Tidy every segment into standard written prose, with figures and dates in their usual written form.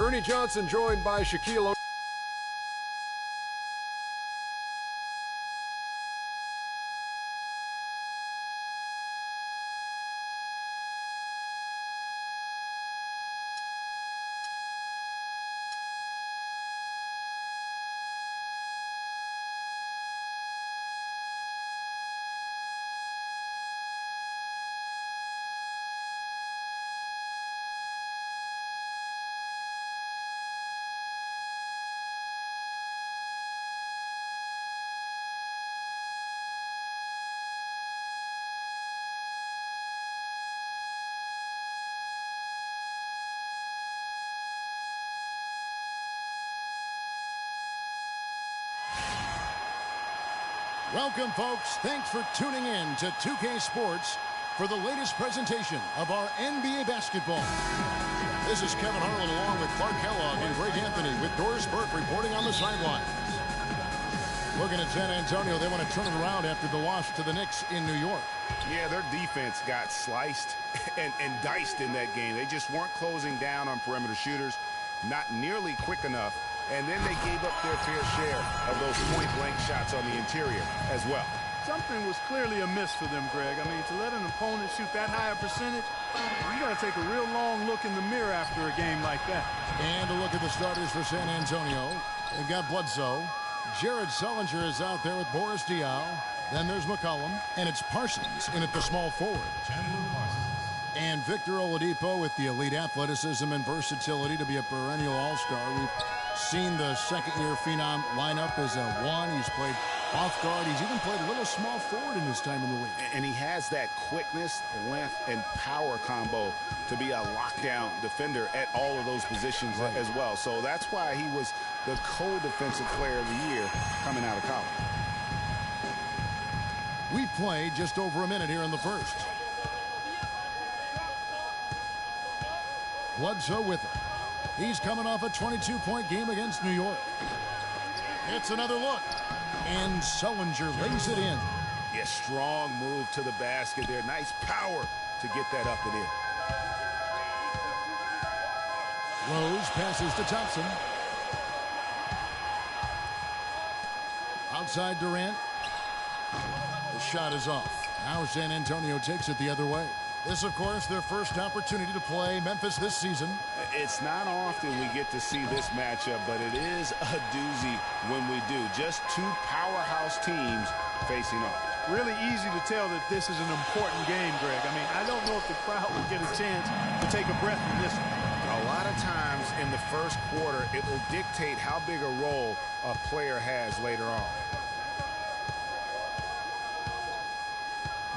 Ernie Johnson joined by Shaquille O'Neal. Welcome, folks. Thanks for tuning in to 2K Sports for the latest presentation of our NBA basketball. This is Kevin Harlan along with Clark Kellogg and Greg Anthony with Doris Burke reporting on the sidelines. Looking at San Antonio, they want to turn it around after the loss to the Knicks in New York. Yeah, their defense got sliced and diced in that game. They just weren't closing down on perimeter shooters, not nearly quick enough. And then they gave up their fair share of those point-blank shots on the interior as well. Something was clearly amiss for them, Greg. I mean, to let an opponent shoot that high a percentage, you got to take a real long look in the mirror after a game like that. And a look at the starters for San Antonio. They've got Bledsoe. Jared Sullinger is out there with Boris Diaw. Then there's McCollum. And it's Parsons in at the small forward. And Victor Oladipo with the elite athleticism and versatility to be a perennial all-star. We've seen the second-year phenom line up as a one. He's played off guard. He's even played a little small forward in his time in the league. And he has that quickness, length, and power combo to be a lockdown defender at all of those positions as well. So that's why he was the co-defensive player of the year coming out of college. We've played just over a minute here in the first. Bledsoe with it. He's coming off a 22-point game against New York. It's another look. And Sullinger lays it in. Yeah, strong move to the basket there. Nice power to get that up and in. Rose passes to Thompson. Outside Durant. The shot is off. Now San Antonio takes it the other way. This, of course, their first opportunity to play Memphis this season. It's not often we get to see this matchup, but it is a doozy when we do. Just two powerhouse teams facing off. Really easy to tell that this is an important game, Greg. I mean, I don't know if the crowd will get a chance to take a breath in this one. A lot of times in the first quarter, it will dictate how big a role a player has later on.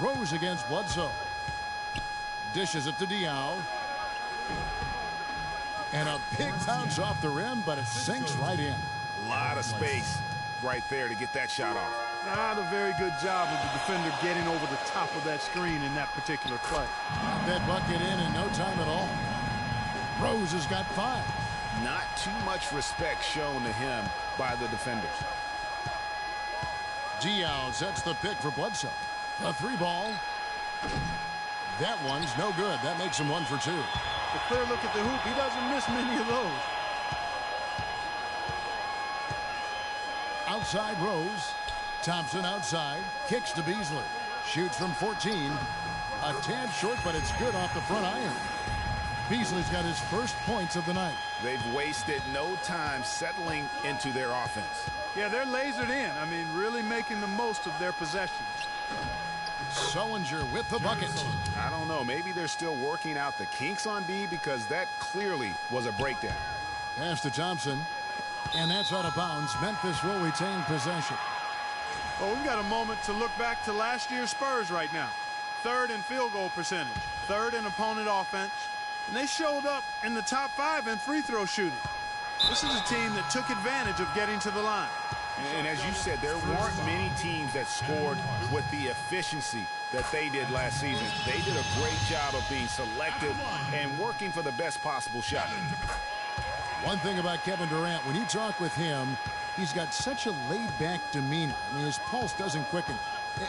Rose against Bledsoe. Dishes it to Diaw. And a big bounce off the rim, but it sinks right in. A lot of space right there to get that shot off. Not a very good job of the defender getting over the top of that screen in that particular play. That bucket in no time at all. Rose has got 5. Not too much respect shown to him by the defenders. Diaw sets the pick for Bledsoe. A 3-ball. That one's no good. That makes him 1 for 2. A clear look at the hoop. He doesn't miss many of those. Outside Rose. Thompson outside. Kicks to Beasley. Shoots from 14. A tad short, but it's good off the front iron. Beasley's got his first points of the night. They've wasted no time settling into their offense. Yeah, they're lasered in. I mean, really making the most of their possessions. Sullinger with the bucket. I don't know. Maybe they're still working out the kinks on D because that clearly was a breakdown. Pass to Thompson. And that's out of bounds. Memphis will retain possession. Well, we've got a moment to look back to last year's Spurs right now. 3rd in field goal percentage. 3rd in opponent offense. And they showed up in the top 5 in free throw shooting. This is a team that took advantage of getting to the line. And as you said, there weren't many teams that scored with the efficiency that they did last season. They did a great job of being selective and working for the best possible shot. One thing about Kevin Durant, when you talk with him, he's got such a laid-back demeanor. I mean, his pulse doesn't quicken.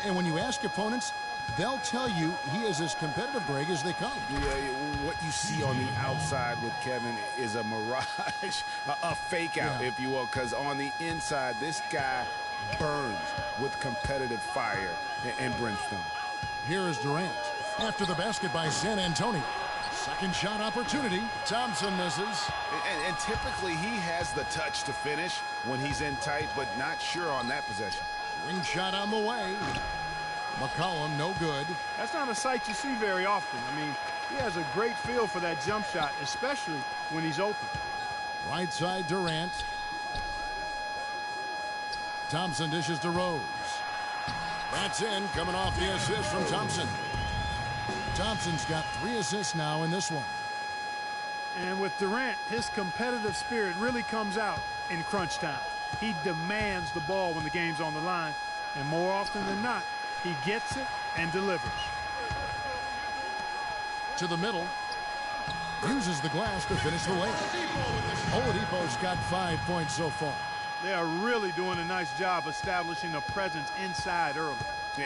And when you ask opponents, they'll tell you he is as competitive, Greg, as they come. Yeah, what you see on the outside with Kevin is a mirage, a fake out, if you will, because on the inside, this guy burns with competitive fire and brimstone. Here is Durant. After the basket by San Antonio. Second shot opportunity. Thompson misses. And typically he has the touch to finish when he's in tight, but not sure on that possession. Ring shot on the way. McCollum, no good. That's not a sight you see very often. I mean, he has a great feel for that jump shot, especially when he's open. Right side, Durant. Thompson dishes to Rose. That's in, coming off the assist from Thompson. Thompson's got 3 assists now in this one. And with Durant, his competitive spirit really comes out in crunch time. He demands the ball when the game's on the line, and more often than not, he gets it and delivers. To the middle. Uses the glass to finish the layup. Oladipo's got 5 points so far. They are really doing a nice job establishing a presence inside early.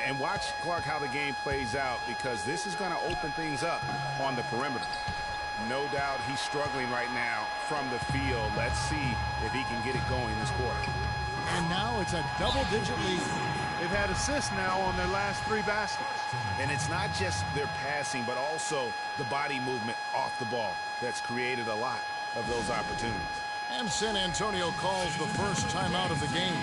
And watch, Clark, how the game plays out, because this is going to open things up on the perimeter. No doubt he's struggling right now from the field. Let's see if he can get it going this quarter. And now it's a double-digit lead. They've had assists now on their last 3 baskets. And it's not just their passing, but also the body movement off the ball that's created a lot of those opportunities. And San Antonio calls the first timeout of the game.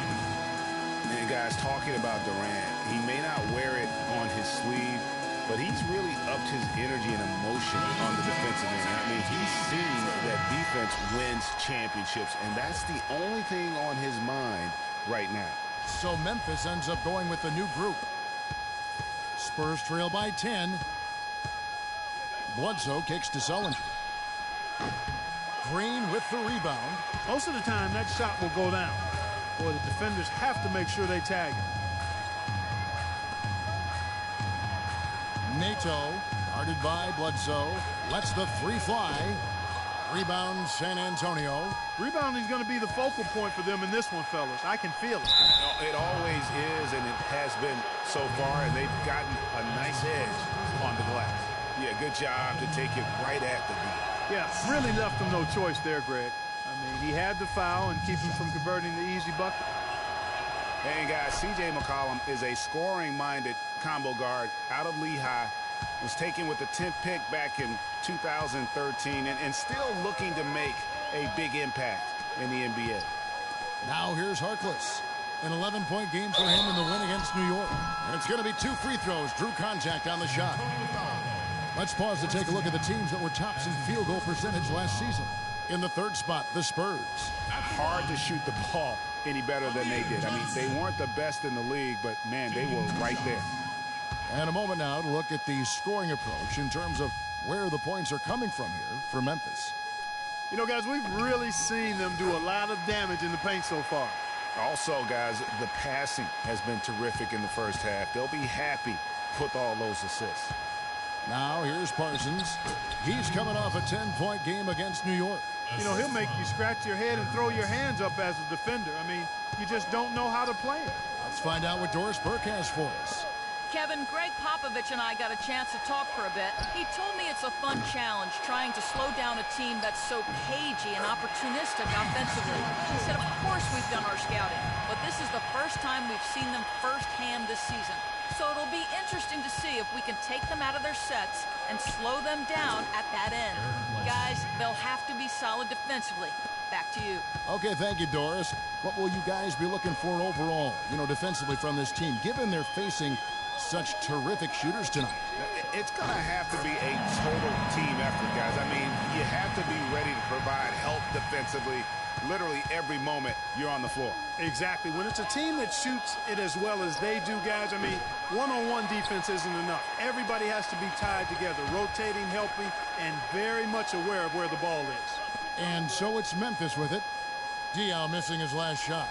And guys, talking about Durant, he may not wear it on his sleeve, but he's really upped his energy and emotion on the defensive end. I mean, he's seen that defense wins championships, and that's the only thing on his mind right now. So Memphis ends up going with the new group. Spurs trail by 10. Bledsoe kicks to Sullinger. Green with the rebound. Most of the time, that shot will go down. Boy, the defenders have to make sure they tag him. Nato, guarded by Bledsoe, lets the 3 fly. Rebound, San Antonio. Rebounding is going to be the focal point for them in this one, fellas. I can feel it. It always is, and it has been so far, and they've gotten a nice edge on the glass. Yeah, good job to take it right at the beat. Yeah, really left him no choice there, Greg. I mean, he had the foul and keep him from converting the easy bucket. And guys, C.J. McCollum is a scoring-minded combo guard out of Lehigh. Was taken with the 10th pick back in 2013 and still looking to make a big impact in the NBA. Now here's Harkless. An 11-point game for him in the win against New York. And it's going to be 2 free throws. Drew contact on the shot. Let's pause to take a look at the teams that were tops in field goal percentage last season. In the 3rd spot, the Spurs. Hard to shoot the ball any better than they did. I mean, they weren't the best in the league, but, man, they were right there. And a moment now to look at the scoring approach in terms of where the points are coming from here for Memphis. You know, guys, we've really seen them do a lot of damage in the paint so far. Also, guys, the passing has been terrific in the first half. They'll be happy with all those assists. Now here's Parsons. He's coming off a 10-point game against New York. You know, he'll make you scratch your head and throw your hands up as a defender. I mean, you just don't know how to play him. Let's find out what Doris Burke has for us. Kevin, Greg Popovich and I got a chance to talk for a bit. He told me it's a fun challenge trying to slow down a team that's so cagey and opportunistic offensively. He said, of course we've done our scouting, but this is the first time we've seen them firsthand this season. So it'll be interesting to see if we can take them out of their sets and slow them down at that end. Guys, they'll have to be solid defensively. Back to you. Okay, thank you, Doris. What will you guys be looking for overall, defensively from this team, given they're facing such terrific shooters tonight? It's going to have to be a total team effort, guys. I mean, you have to be ready to provide help defensively literally every moment you're on the floor. Exactly. When it's a team that shoots it as well as they do, guys, I mean, one-on-one defense isn't enough. Everybody has to be tied together, rotating, helping, and very much aware of where the ball is. And so it's Memphis with it. Diaw missing his last shot.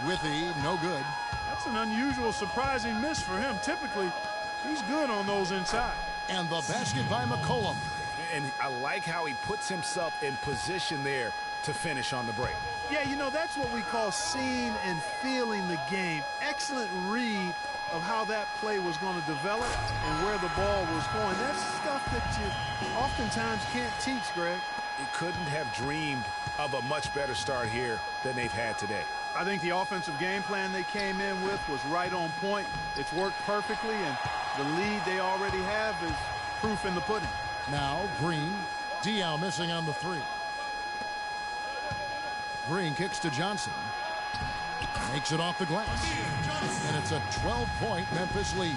Withy, no good. That's an unusual, surprising miss for him. Typically, he's good on those inside. And the basket by McCollum. And I like how he puts himself in position there to finish on the break. Yeah, you know, that's what we call seeing and feeling the game. Excellent read of how that play was going to develop and where the ball was going. That's stuff that you oftentimes can't teach, Greg. He couldn't have dreamed of a much better start here than they've had today. I think the offensive game plan they came in with was right on point. It's worked perfectly, and the lead they already have is proof in the pudding. Now Green. Diao missing on the three. Green kicks to Johnson. Makes it off the glass. And it's a 12-point Memphis lead.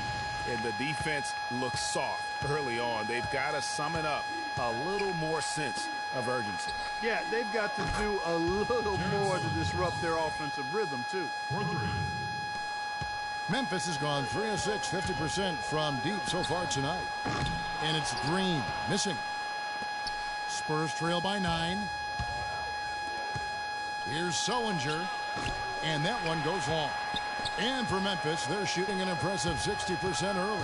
And the defense looks soft early on. They've got to summon up a little more sense of urgency. Yeah, they've got to do a little more to disrupt their offensive rhythm, too. Memphis has gone 3 of 6, 50% from deep so far tonight. And it's Green missing. Spurs trail by 9. Here's Sullinger. And that one goes long. And for Memphis, they're shooting an impressive 60% early.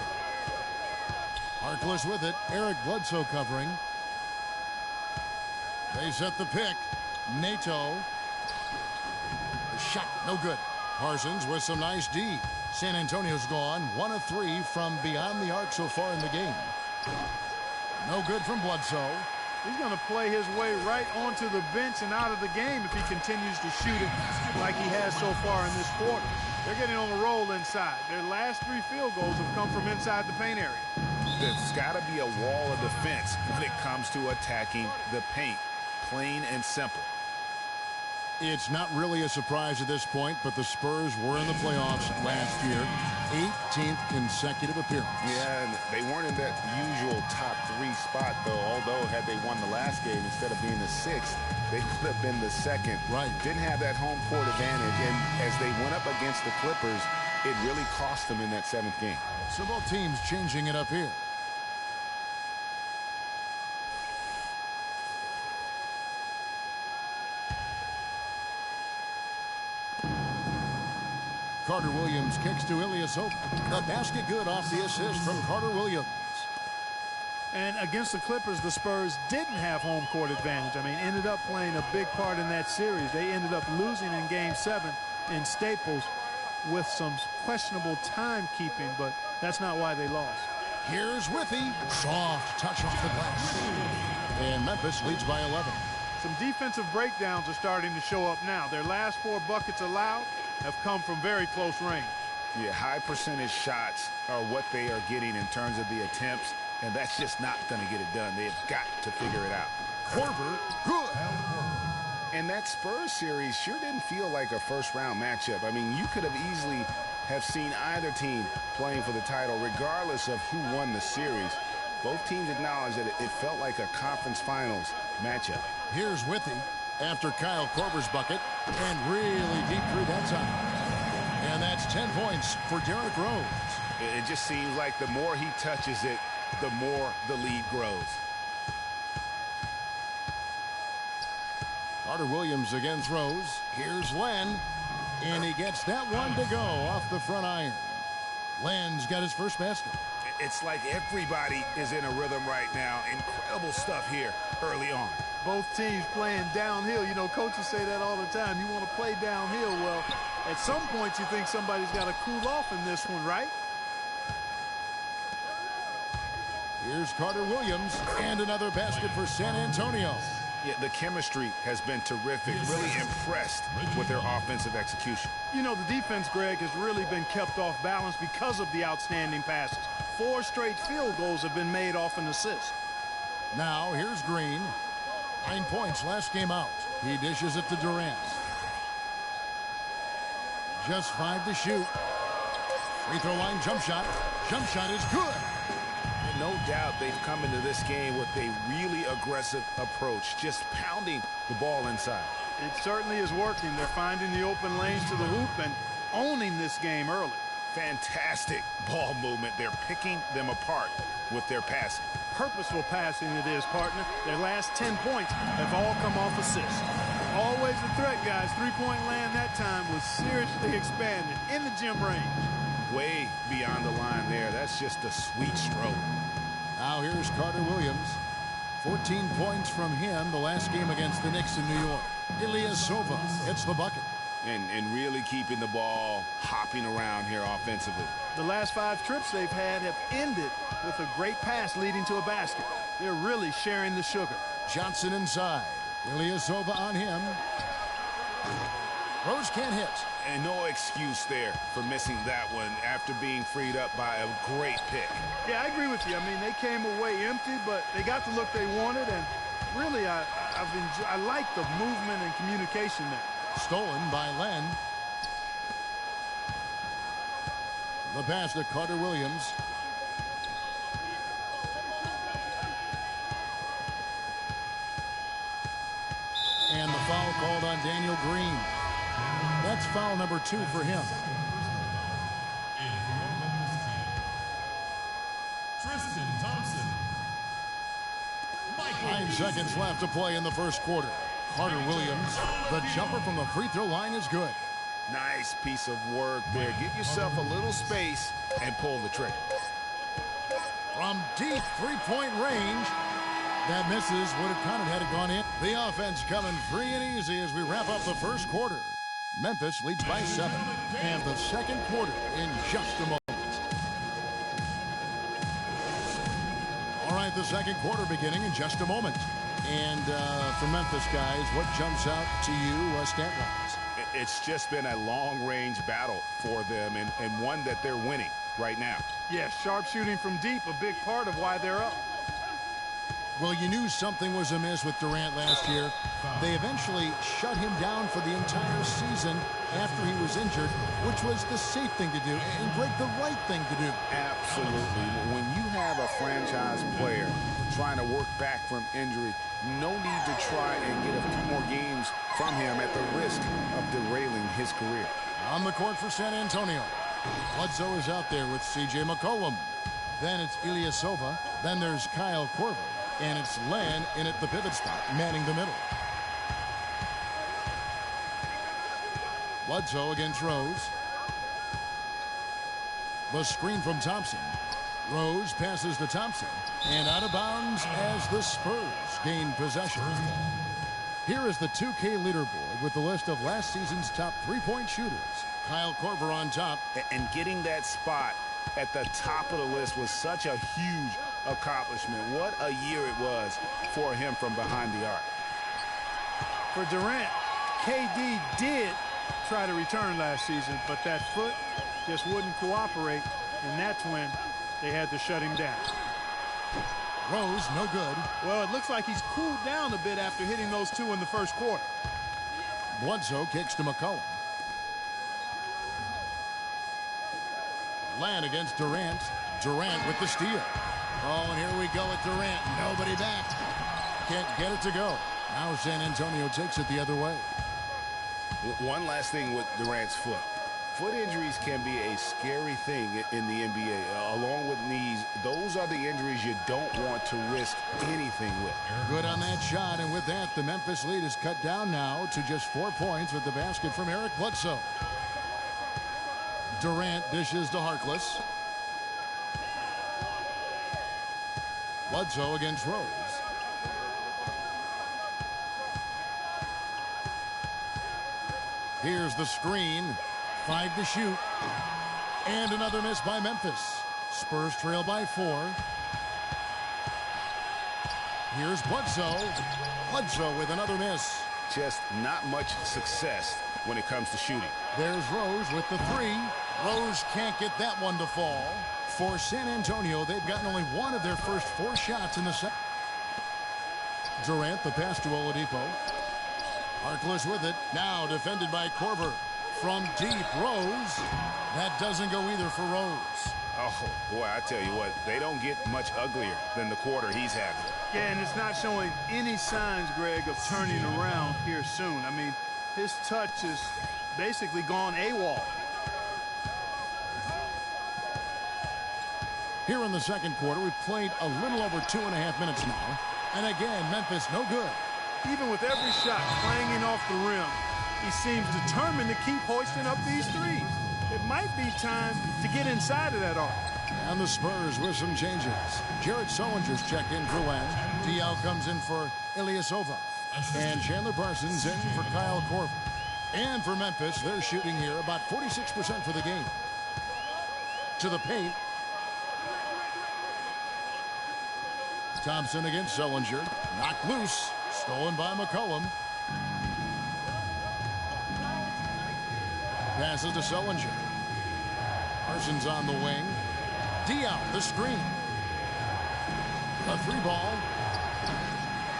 Harkless with it. Eric Bledsoe covering. They set the pick. Nato. The shot, no good. Parsons with some nice D. San Antonio's gone 1 of 3 from beyond the arc so far in the game. No good from Bledsoe. He's going to play his way right onto the bench and out of the game if he continues to shoot it like he has so far in this quarter. They're getting on a roll inside. Their last 3 field goals have come from inside the paint area. There's got to be a wall of defense when it comes to attacking the paint. Plain and simple. It's not really a surprise at this point, but the Spurs were in the playoffs last year. 18th consecutive appearance. Yeah, and they weren't in that usual top 3 spot, though. Although, had they won the last game, instead of being the 6th, they could have been the 2nd. Right. Didn't have that home court advantage, and as they went up against the Clippers, it really cost them in that 7th game. So both teams changing it up here. Carter Williams kicks to Ilyasova. The basket good off the assist from Carter Williams. And against the Clippers, the Spurs didn't have home court advantage. I mean, ended up playing a big part in that series. They ended up losing in Game 7 in Staples with some questionable timekeeping, but that's not why they lost. Here's Withy. Soft touch off the glass. And Memphis leads by 11. Some defensive breakdowns are starting to show up now. Their last 4 buckets allowed have come from very close range. Yeah, high percentage shots are what they are getting in terms of the attempts, and that's just not going to get it done. They've got to figure it out. Korver, good. And that Spurs series sure didn't feel like a first-round matchup. I mean, you could have easily have seen either team playing for the title, regardless of who won the series. Both teams acknowledge that it felt like a conference finals matchup. Here's Withy after Kyle Korver's bucket, and really deep through that time. And that's 10 points for Derrick Rose. It just seems like the more he touches it, the more the lead grows. Carter Williams again throws. Here's Len, and he gets that one to go off the front iron. Len's got his first basket. It's like everybody is in a rhythm right now. Incredible stuff here early on. Both teams playing downhill. You know, coaches say that all the time. You want to play downhill. Well, at some point you think somebody's got to cool off in this one, right? Here's Carter Williams, and another basket for San Antonio. Yeah, the chemistry has been terrific. Really impressed with their offensive execution. You know, the defense, Greg, has really been kept off balance because of the outstanding passes. 4 straight field goals have been made off an assist. Now, here's Green. 9 points last game out. He dishes it to Durant. Just 5 to shoot. Free throw line jump shot. Jump shot is good. No doubt they've come into this game with a really aggressive approach, just pounding the ball inside. It certainly is working. They're finding the open lanes to the hoop and owning this game early. Fantastic ball movement. They're picking them apart with their passing. Purposeful passing it is, partner. Their last 10 points have all come off assists. Always a threat, guys. Three-point land that time was seriously expanded in the gym range. Way beyond the line there. That's just a sweet stroke. Now here's Carter Williams. 14 points from him the last game against the Knicks in New York. Ilyasova hits the bucket. And really keeping the ball hopping around here offensively. The last 5 trips they've had have ended with a great pass leading to a basket. They're really sharing the sugar. Johnson inside. Ilyasova on him. Rose can't hit. And no excuse there for missing that one after being freed up by a great pick. Yeah, I agree with you. I mean, they came away empty, but they got the look they wanted, and really, I like the movement and communication there. Stolen by Len. The pass to Carter Williams. And the foul called on Daniel Green. That's foul number 2 for him. Tristan Thompson. 9 seconds left to play in the first quarter. Carter Williams, the jumper from the free throw line is good. Nice piece of work there. Get yourself a little space and pull the trigger. From deep three-point range. That misses. Would have counted had it gone in. The offense coming free and easy as we wrap up the first quarter. Memphis leads by 7. And the second quarter in just a moment. All right, the second quarter beginning in just a moment. And for Memphis, guys, what jumps out to you stat-wise? It's just been a long-range battle for them and one that they're winning right now. Yeah, sharp shooting from deep, a big part of why they're up. Well, you knew something was amiss with Durant last year. They eventually shut him down for the entire season after he was injured, which was the safe thing to do and Greg, the right thing to do. Absolutely. When you have a franchise player trying to work back from injury, no need to try and get a few more games from him at the risk of derailing his career. On the court for San Antonio. Bledsoe is out there with C.J. McCollum. Then it's Ilyasova. Then there's Kyle Korver. And it's Len in at the pivot spot, manning the middle. Bledsoe against Rose. The screen from Thompson. Rose passes to Thompson. And out of bounds as the Spurs gain possession. Here is the 2K leaderboard with the list of last season's top three-point shooters. Kyle Korver on top. And getting that spot at the top of the list was such a huge accomplishment. What a year it was for him from behind the arc. For Durant, KD did try to return last season, but that foot just wouldn't cooperate, and that's when they had to shut him down. Rose, no good. Well, it looks like he's cooled down a bit after hitting those 2 in the first quarter. Bledsoe kicks to McCollum. Land against Durant. Durant with the steal. Oh, and here we go with Durant. Nobody back. Can't get it to go. Now San Antonio takes it the other way. One last thing with Durant's foot. Foot injuries can be a scary thing in the NBA. Along with knees, those are the injuries you don't want to risk anything with. Good on that shot, and with that, the Memphis lead is cut down now to just 4 points with the basket from Eric Bledsoe. Durant dishes to Harkless. Bledsoe against Rose. Here's the screen. 5 to shoot. And another miss by Memphis. Spurs trail by 4. Here's Bledsoe. Bledsoe with another miss. Just not much success when it comes to shooting. There's Rose with the 3. Rose can't get that one to fall. For San Antonio, they've gotten only 1 of their first 4 shots in the set. Durant, the pass to Oladipo. Harkless with it. Now defended by Korver. From deep, Rose. That doesn't go either for Rose. Oh, boy, I tell you what, they don't get much uglier than the quarter he's having. Yeah, and it's not showing any signs, Greg, of turning around here soon. I mean, his touch is basically gone AWOL. Here in the second quarter, we've played a little over 2.5 minutes now. And again, Memphis no good. Even with every shot clanging off the rim, he seems determined to keep hoisting up these threes. it might be time to get inside of that arc. And the Spurs with some changes. Jared Sullinger's checked in for Len. Diaw comes in for Ilyasova. And Chandler Parsons in for Kyle Korver. And for Memphis, they're shooting here about 46% for the game. To the paint. Thompson against Sullinger. Knocked loose. Stolen by McCollum. Passes to Sullinger. Parsons on the wing. Diaw, the screen. A three ball.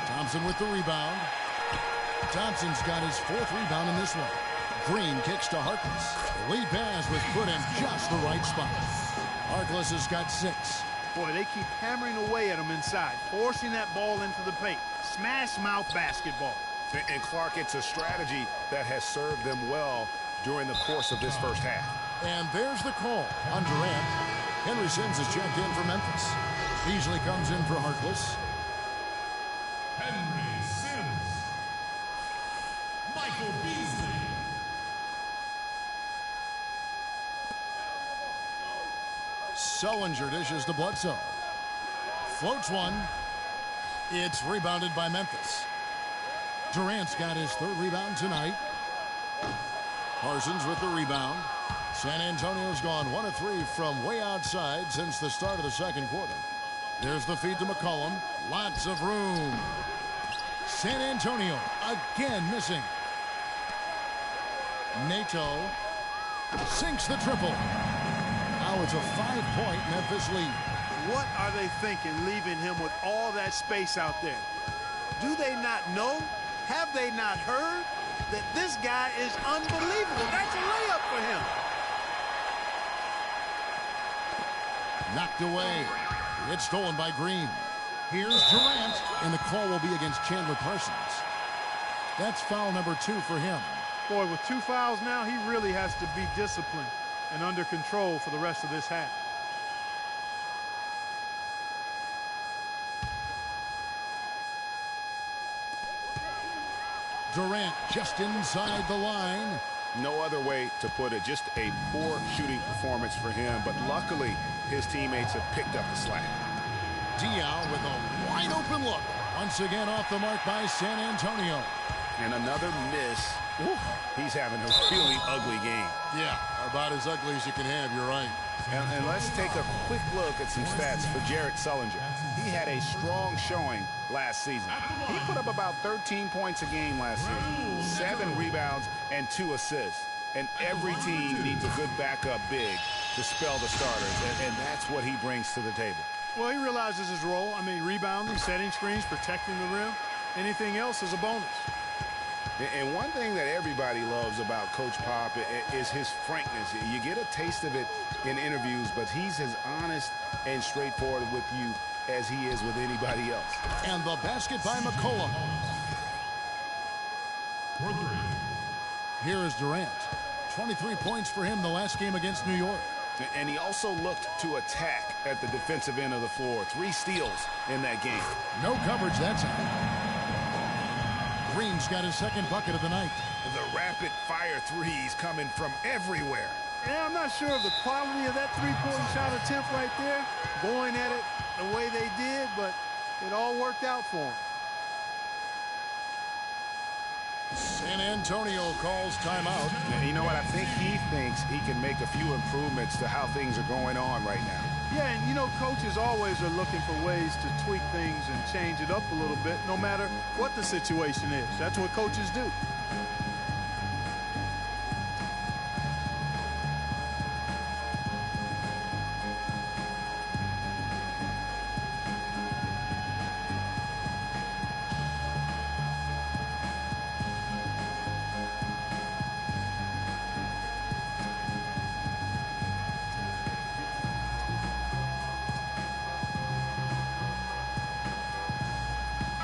Thompson with the rebound. Thompson's got his fourth rebound in this one. Green kicks to Harkless. The lead pass was put in just the right spot. Harkless has got 6. Boy, they keep hammering away at him inside, forcing that ball into the paint. Smash mouth basketball. And Clark, it's a strategy that has served them well during the course of this first half. And there's the call on Durant. Henry Sims is checked in for Memphis. Beasley comes in for Harkless. Henry Sims. Michael Beasley. Sullinger dishes to Bledsoe. Floats one. It's rebounded by Memphis. Durant's got his third rebound tonight. Parsons with the rebound. San Antonio's gone 1 of 3 from way outside since the start of the second quarter. There's the feed to McCollum. Lots of room. San Antonio again missing. Nato sinks the triple. Now it's a 5-point Memphis lead. What are they thinking, leaving him with all that space out there? Do they not know? Have they not heard that this guy is unbelievable? That's a layup for him. Knocked away. It's stolen by Green. Here's Durant, and the call will be against Chandler Parsons. That's foul number 2 for him. Boy, with 2 fouls now, he really has to be disciplined and under control for the rest of this half. Durant just inside the line. No other way to put it. Just a poor shooting performance for him, but luckily his teammates have picked up the slack. Diaw with a wide open look. Once again off the mark by San Antonio. And another miss. Oof, he's having a really ugly game. Yeah, about as ugly as you can have, you're right. And let's take a quick look at some stats for Jared Sullinger. He had a strong showing last season. He put up about 13 points a game last season, 7 rebounds and 2 assists. And every team needs a good backup big to spell the starters, and that's what he brings to the table. Well, he realizes his role. I mean, rebounding, setting screens, protecting the rim. Anything else is a bonus. And one thing that everybody loves about Coach Pop is his frankness. You get a taste of it in interviews, but he's as honest and straightforward with you as he is with anybody else. And the basket by McCollum. For 3. Here is Durant. 23 points for him the last game against New York. And he also looked to attack at the defensive end of the floor. 3 steals in that game. No coverage that time. Green's got his second bucket of the night. The rapid-fire threes coming from everywhere. Yeah, I'm not sure of the quality of that three-point shot attempt right there, going at it the way they did, but it all worked out for him. San Antonio calls timeout. Now, you know what? I think he thinks he can make a few improvements to how things are going on right now. Yeah, and you know, coaches always are looking for ways to tweak things and change it up a little bit, no matter what the situation is. That's what coaches do.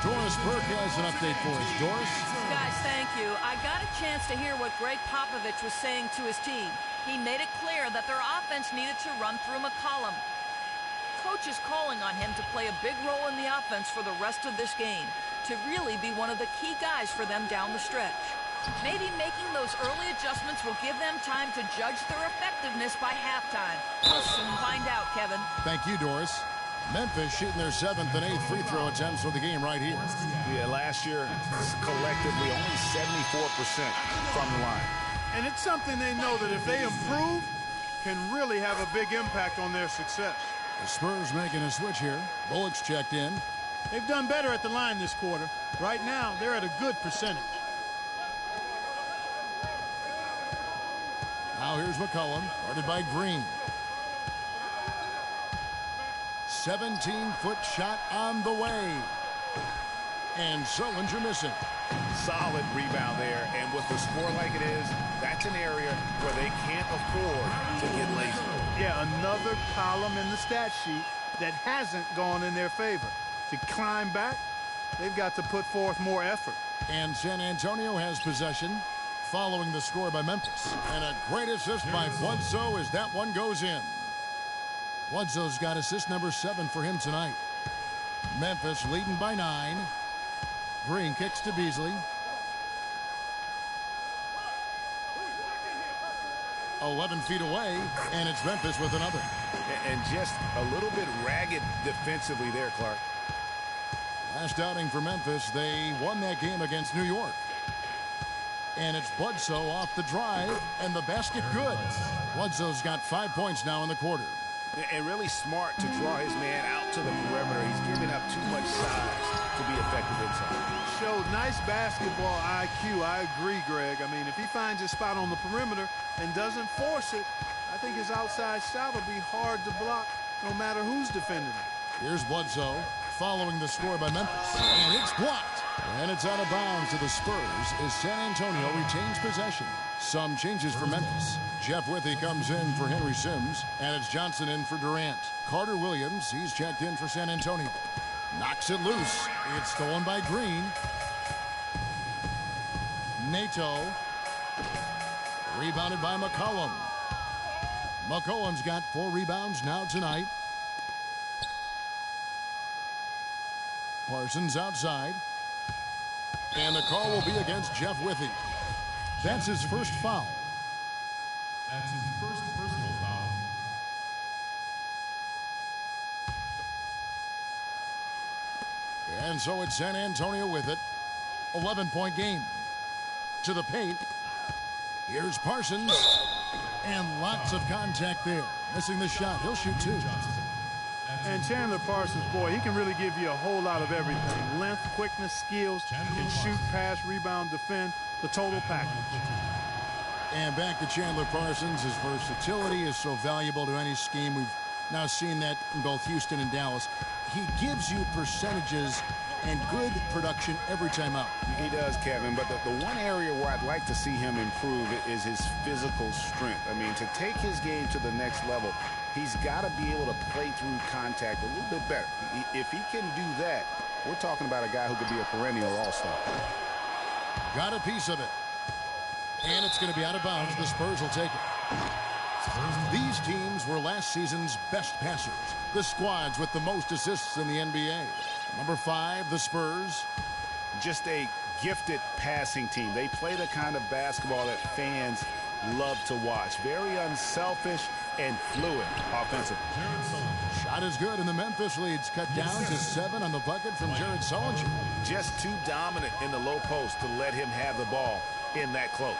Doris Burke has an update for us. Doris? Guys, thank you. I got a chance to hear what Greg Popovich was saying to his team. He made it clear that their offense needed to run through McCollum. Coach is calling on him to play a big role in the offense for the rest of this game, to really be one of the key guys for them down the stretch. Maybe making those early adjustments will give them time to judge their effectiveness by halftime. We'll soon find out, Kevin. Thank you, Doris. Memphis shooting their 7th and 8th free throw attempts for the game right here. Yeah, last year, collectively, only 74% from the line. And it's something they know that if they improve, can really have a big impact on their success. The Spurs making a switch here. Bullock's checked in. They've done better at the line this quarter. Right now, they're at a good percentage. Now here's McCollum, guarded by Green. 17-foot shot on the way. And Sullinger missing. Solid rebound there, and with the score like it is, that's an area where they can't afford to get lazy. Yeah, another column in the stat sheet that hasn't gone in their favor. To climb back, they've got to put forth more effort. And San Antonio has possession following the score by Memphis. And a great assist by Bledsoe as that one goes in. Bledsoe's got assist number 7 for him tonight. Memphis leading by 9. Green kicks to Beasley. 11 feet away, and it's Memphis with another. And just a little bit ragged defensively there, Clark. Last outing for Memphis, they won that game against New York. And it's Bledsoe off the drive, and the basket good. Bledsoe's got 5 points now in the quarter. And really smart to draw his man out to the perimeter. He's giving up too much size to be effective inside. Showed nice basketball IQ. I agree, Greg. I mean, if he finds his spot on the perimeter and doesn't force it, I think his outside shot will be hard to block no matter who's defending him. Here's Bledsoe following the score by Memphis. And it's blocked. And it's out of bounds to the Spurs as San Antonio retains possession. Some changes for Memphis. Jeff Withey comes in for Henry Sims, and it's Johnson in for Durant. Carter Williams, he's checked in for San Antonio. Knocks it loose. It's stolen by Green. Nato. Rebounded by McCollum. McCollum's got 4 rebounds now tonight. Parsons outside. And the call will be against Jeff Withey. That's his first foul. That's his first personal foul. And so it's San Antonio with it. 11-point game. To the paint. Here's Parsons. And lots of contact there. Missing the shot. He'll shoot 2. And Chandler Parsons, boy, he can really give you a whole lot of everything. Length, quickness, skills, can shoot, pass, rebound, defend, the total package. And back to Chandler Parsons. His versatility is so valuable to any scheme. We've now seen that in both Houston and Dallas. He gives you percentages and good production every time out. He does, Kevin, but the one area where I'd like to see him improve is his physical strength. I mean, to take his game to the next level, he's got to be able to play through contact a little bit better. If he can do that, we're talking about a guy who could be a perennial all-star. Got a piece of it. And it's going to be out of bounds. The Spurs will take it. These teams were last season's best passers. The squads with the most assists in the NBA. Number 5, the Spurs. Just a gifted passing team. They play the kind of basketball that fans love to watch. Very unselfish and fluid offensively. Shot is good, and the Memphis lead's cut down to 7 on the bucket from Jared Sullinger. Just too dominant in the low post to let him have the ball in that close.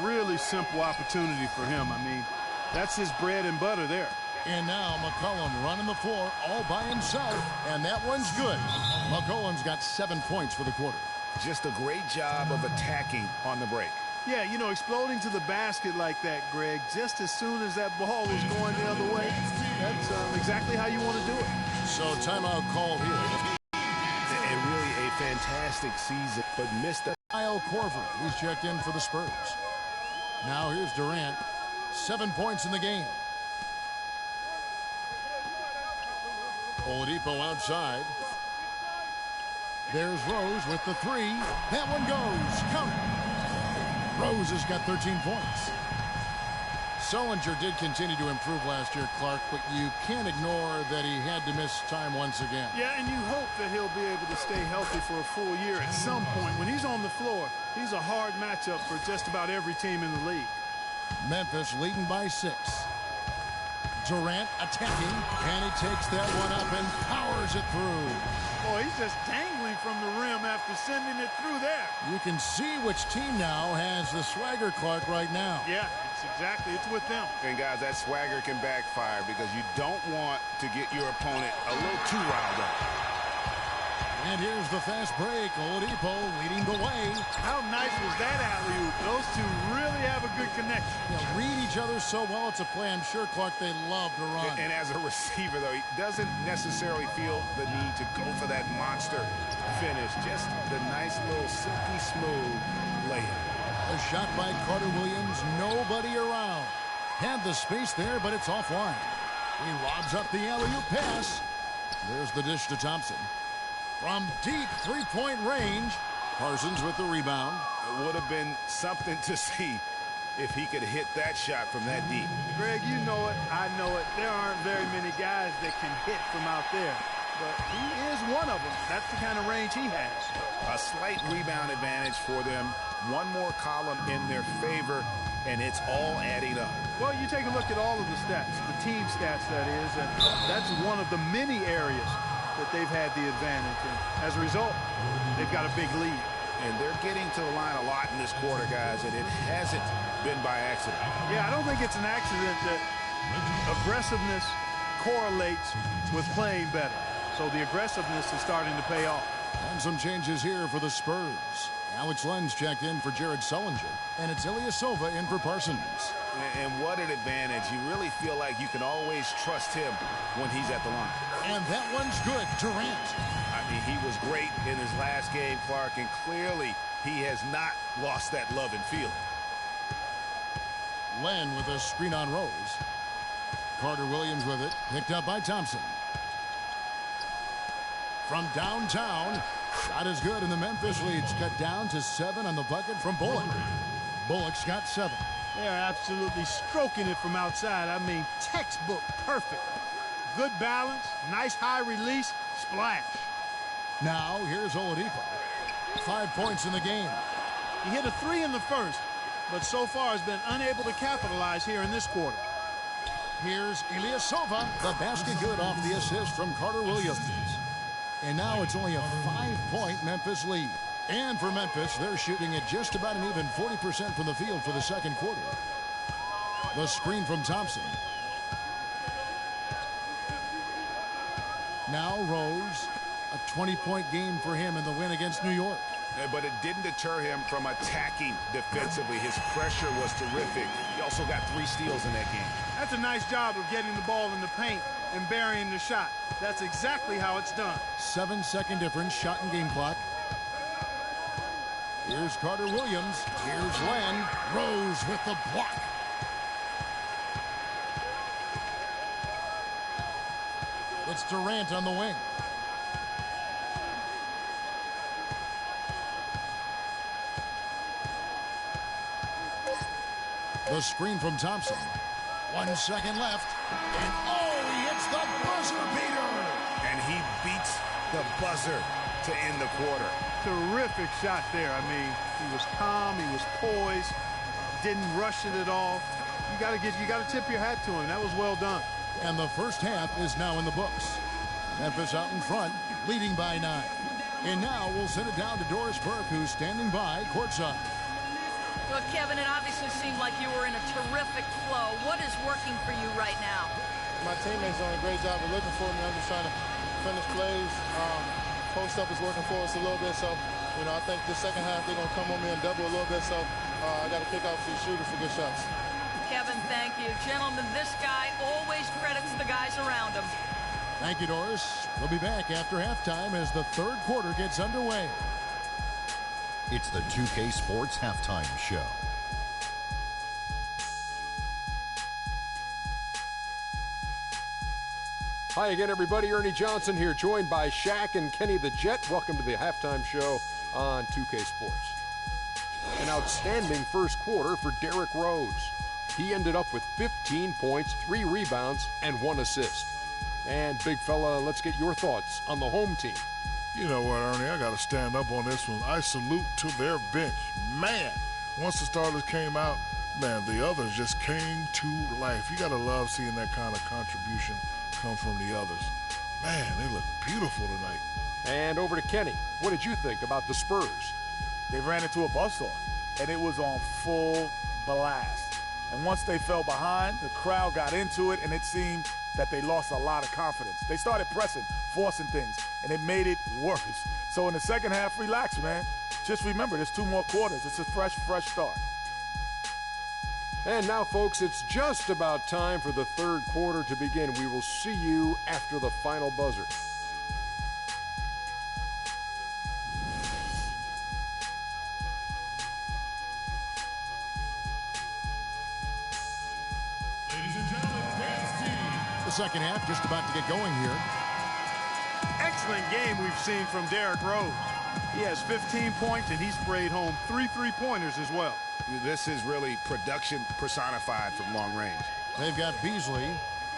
Really simple opportunity for him. I mean, that's his bread and butter there. And now McCollum running the floor all by himself, and that one's good. McCollum's got 7 points for the quarter. Just a great job of attacking on the break. Yeah, you know, exploding to the basket like that, Greg, just as soon as that ball was going the other way, that's exactly how you want to do it. So timeout called here. And really a fantastic season, but missed a... Kyle Korver, he's checked in for the Spurs. Now here's Durant. 7 points in the game. Oladipo outside. There's Rose with the 3. That one goes. Count it. Rose has got 13 points. Sullinger did continue to improve last year, Clark, but you can't ignore that he had to miss time once again. Yeah, and you hope that he'll be able to stay healthy for a full year at some point. When he's on the floor, he's a hard matchup for just about every team in the league. Memphis leading by 6. Durant attacking, and he takes that one up and powers it through. Boy, he's just dangling from the rim after sending it through there. You can see which team now has the swagger, Clark, right now. Yeah, it's with them. And guys, that swagger can backfire because you don't want to get your opponent a little too riled up. And here's the fast break. Oladipo leading the way. How nice was that alley-oop? Those two really have a good connection. Read each other so well. It's a play I'm sure, Clark, they love to run. And as a receiver, though, he doesn't necessarily feel the need to go for that monster finish. Just the nice little silky smooth layup. A shot by Carter Williams. Nobody around. Had the space there, but it's offline. He lobs up the alley-oop pass. There's the dish to Thompson. From deep three-point range, Parsons with the rebound. It would have been something to see if he could hit that shot from that deep. Greg, you know it. I know it. There aren't very many guys that can hit from out there. But he is one of them. That's the kind of range he has. A slight rebound advantage for them. One more column in their favor, and it's all adding up. Well, you take a look at all of the stats, the team stats, that is, and that's one of the many areas that they've had the advantage. And as a result, they've got a big lead. And they're getting to the line a lot in this quarter, guys, and it hasn't been by accident. Yeah, I don't think it's an accident that aggressiveness correlates with playing better. So the aggressiveness is starting to pay off. And some changes here for the Spurs. Alex Lenz checked in for Jared Sullinger, and it's Ilyasova in for Parsons. And what an advantage. You really feel like you can always trust him when he's at the line. And that one's good. Durant. I mean, he was great in his last game, Clark, and clearly he has not lost that love and feeling. Len with a screen on Rose. Carter Williams with it, picked up by Thompson. From downtown, shot is good, and the Memphis lead's cut down to 7 on the bucket from Bullock. Bullock's got 7. They're absolutely stroking it from outside. I mean, textbook perfect. Good balance, nice high release, splash. Now, here's Oladipo. 5 points in the game. He hit a 3 in the first, but so far has been unable to capitalize here in this quarter. Here's Ilyasova. The basket good off the assist from Carter Williams. And now it's only a 5-point Memphis lead. And for Memphis, they're shooting at just about an even 40% from the field for the second quarter. The screen from Thompson. Now Rose. A 20-point game for him in the win against New York. But it didn't deter him from attacking defensively. His pressure was terrific. He also got 3 steals in that game. That's a nice job of getting the ball in the paint and burying the shot. That's exactly how it's done. 7-second difference, shot and game clock. Here's Carter Williams. Here's Len. Rose with the block. It's Durant on the wing. The screen from Thompson. 1 second left. And oh, he hits the buzzer beater. And he beats the buzzer to end the quarter. Terrific shot there. I mean, he was calm, he was poised, didn't rush it at all. You got to tip your hat to him. That was well done. And the first half is now in the books. Memphis out in front, leading by 9. And now we'll send it down to Doris Burke, who's standing by courtside. Look, Kevin, it obviously seemed like you were in a terrific flow. What is working for you right now? My teammates are doing a great job of looking for me. I'm just trying to finish plays. Post up is working for us a little bit, so I think the second half they're gonna come on me and double a little bit. So I got to kick off these shooters for good shots. Kevin, thank you, gentlemen. This guy always credits the guys around him. Thank you, Doris. We'll be back after halftime as the third quarter gets underway. It's the 2K Sports Halftime Show. Hi again, everybody. Ernie Johnson here, joined by Shaq and Kenny the Jet. Welcome to the halftime show on 2K Sports. An outstanding first quarter for Derrick Rose. he ended up with 15 points, 3 rebounds, and 1 assist. And big fella, let's get your thoughts on the home team. You know what, Ernie? I got to stand up on this one. I salute to their bench. Man, once the starters came out, man, the others just came to life. You got to love seeing that kind of contribution come from the others. Man, they look beautiful tonight. And over to Kenny. What did you think about the Spurs? They ran into a buzzsaw, and it was on full blast. And once they fell behind, the crowd got into it, and it seemed that they lost a lot of confidence. They started pressing, forcing things, and it made it worse. So in the second half, relax, man. Just remember, there's 2 more quarters. It's a fresh start. And now, folks, it's just about time for the third quarter to begin. We will see you after the final buzzer. Ladies and gentlemen, dance team. The second half just about to get going here. Excellent game we've seen from Derrick Rose. He has 15 points, and he sprayed home 3 3-pointers as well. This is really production personified from long range. They've got Beasley.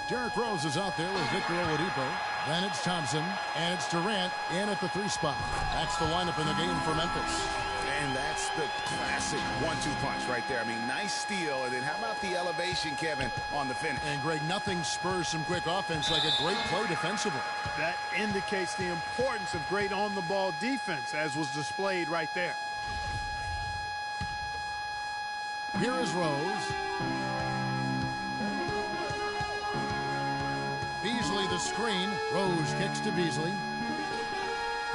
Derrick Rose is out there with Victor Oladipo. Then it's Thompson, and it's Durant in at the 3 spot. That's the lineup in the game for Memphis. And that's the classic 1-2 punch right there. I mean, nice steal. And then how about the elevation, Kevin, on the finish? And, Greg, nothing spurs some quick offense like a great play defensively. That indicates the importance of great on-the-ball defense, as was displayed right there. Here is Rose. Beasley the screen. Rose kicks to Beasley.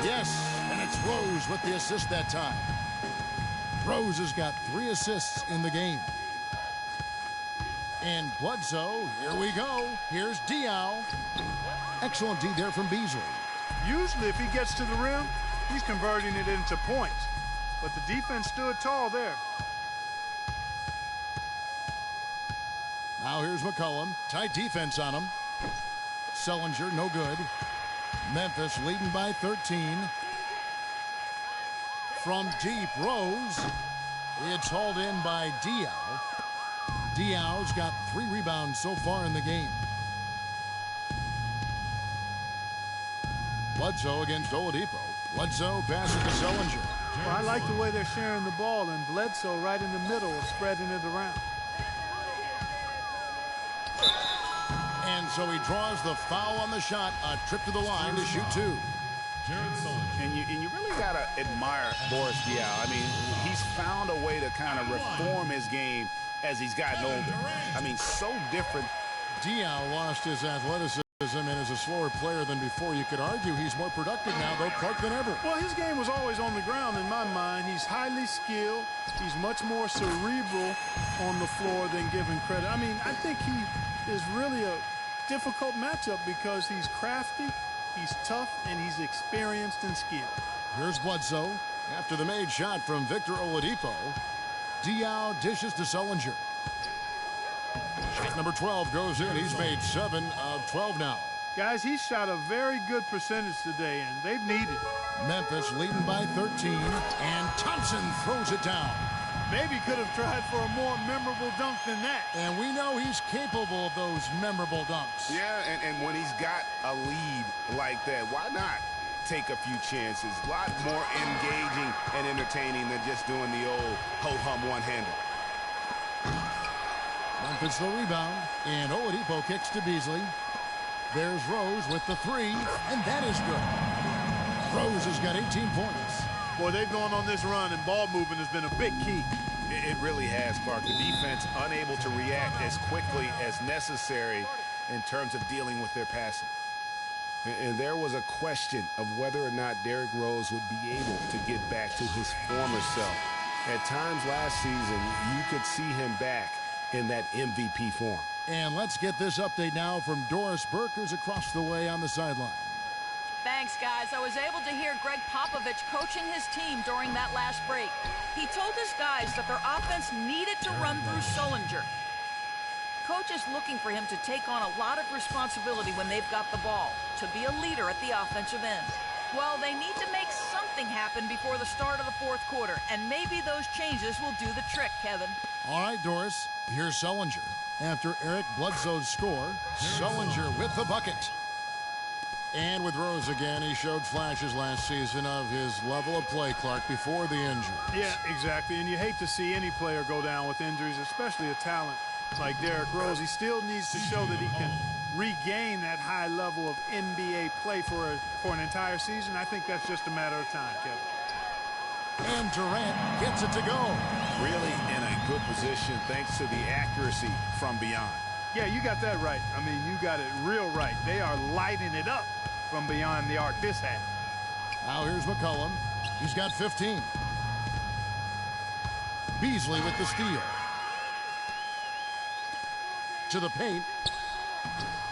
Yes, and it's Rose with the assist that time. Rose has got 3 assists in the game. And Bledsoe, here we go. Here's Diaw. Excellent D there from Beasley. Usually if he gets to the rim, he's converting it into points. But the defense stood tall there. Now here's McCollum. Tight defense on him. Sullinger, no good. Memphis leading by 13. From deep, Rose. It's hauled in by Diaw. Diaw's got 3 rebounds so far in the game. Bledsoe against Oladipo. Bledsoe passes to Sullinger. Well, I like the way they're sharing the ball, and Bledsoe right in the middle of spreading it around. And so he draws the foul on the shot. A trip to the line to shoot 2. And you really got to admire Boris Diaw. I mean, he's found a way to kind of reform his game as he's gotten older. I mean, so different. Diaw lost his athleticism and is a slower player than before. You could argue he's more productive now, though, Clark, than ever. Well, his game was always on the ground in my mind. He's highly skilled. He's much more cerebral on the floor than given credit. I mean, I think he is really a difficult matchup because he's crafty, he's tough, and he's experienced and skilled. Here's Bledsoe. After the made shot from Victor Oladipo, Diaw dishes to Sullinger. Shot number 12 goes in. He's made 7 of 12 now. Guys, he shot a very good percentage today, and they've needed it. Memphis leading by 13, and Thompson throws it down. Maybe could have tried for a more memorable dunk than that. And we know he's capable of those memorable dunks. Yeah, and when he's got a lead like that, why not take a few chances? A lot more engaging and entertaining than just doing the old ho-hum one-hander. Memphis the rebound, and Oladipo kicks to Beasley. There's Rose with the 3, and that is good. Rose has got 18 points. Boy, they've gone on this run, and ball movement has been a big key. It really has, Clark. The defense unable to react as quickly as necessary in terms of dealing with their passing. And there was a question of whether or not Derrick Rose would be able to get back to his former self. At times last season, you could see him back in that MVP form. And let's get this update now from Doris Burke, who's across the way on the sideline. Thanks, guys. I was able to hear Greg Popovich coaching his team during that last break. He told his guys that their offense needed to run through Sullinger. Coach is looking for him to take on a lot of responsibility when they've got the ball, to be a leader at the offensive end. Well, they need to make something something happen before the start of the fourth quarter, and maybe those changes will do the trick, Kevin. All right, Doris, here's Sullinger. After Eric Bledsoe's score, Sullinger with the bucket. And with Rose again, he showed flashes last season of his level of play, Clark, before the injury. Yeah, exactly. And you hate to see any player go down with injuries, especially a talent like Derrick Rose. He still needs to show that he can regain that high level of NBA play for an entire season. I think that's just a matter of time, Kevin. And Durant gets it to go. Really in a good position thanks to the accuracy from beyond. Yeah, you got that right. I mean, you got it real right. They are lighting it up from beyond the arc this half. Now here's McCollum. He's got 15. Beasley with the steal. To the paint.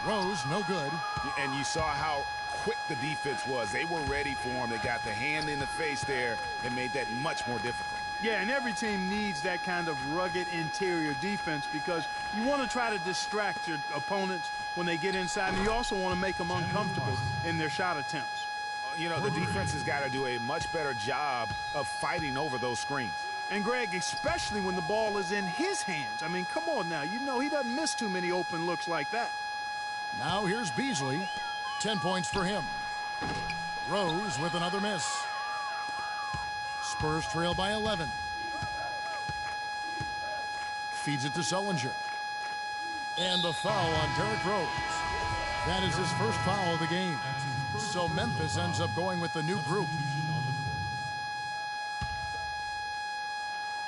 Rose, no good. And you saw how quick the defense was. They were ready for him. They got the hand in the face there and made that much more difficult. Yeah, and every team needs that kind of rugged interior defense because you want to try to distract your opponents when they get inside, and you also want to make them uncomfortable in their shot attempts. You know, the defense has got to do a much better job of fighting over those screens. And, Greg, especially when the ball is in his hands. I mean, come on now. You know he doesn't miss too many open looks like that. Now here's Beasley. 10 points for him. Rose with another miss. Spurs trail by 11. Feeds it to Sullinger. And the foul on Derrick Rose. That is his first foul of the game. So Memphis ends up going with the new group.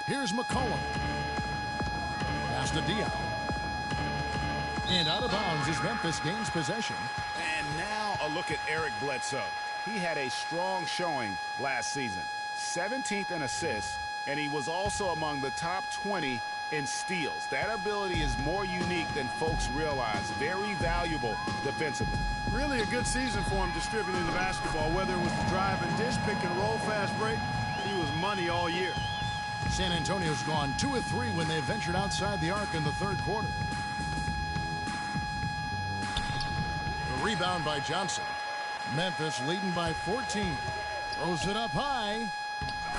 Here's McCollum. Pass to Diaw. And out of bounds as Memphis gains possession. And now a look at Eric Bledsoe. He had a strong showing last season. 17th in assists, and he was also among the top 20 in steals. That ability is more unique than folks realize. Very valuable defensively. Really a good season for him distributing the basketball, whether it was the drive and dish, pick and roll, fast break. He was money all year. San Antonio's gone 2 of 3 when they ventured outside the arc in the third quarter. The rebound by Johnson. Memphis leading by 14. Throws it up high.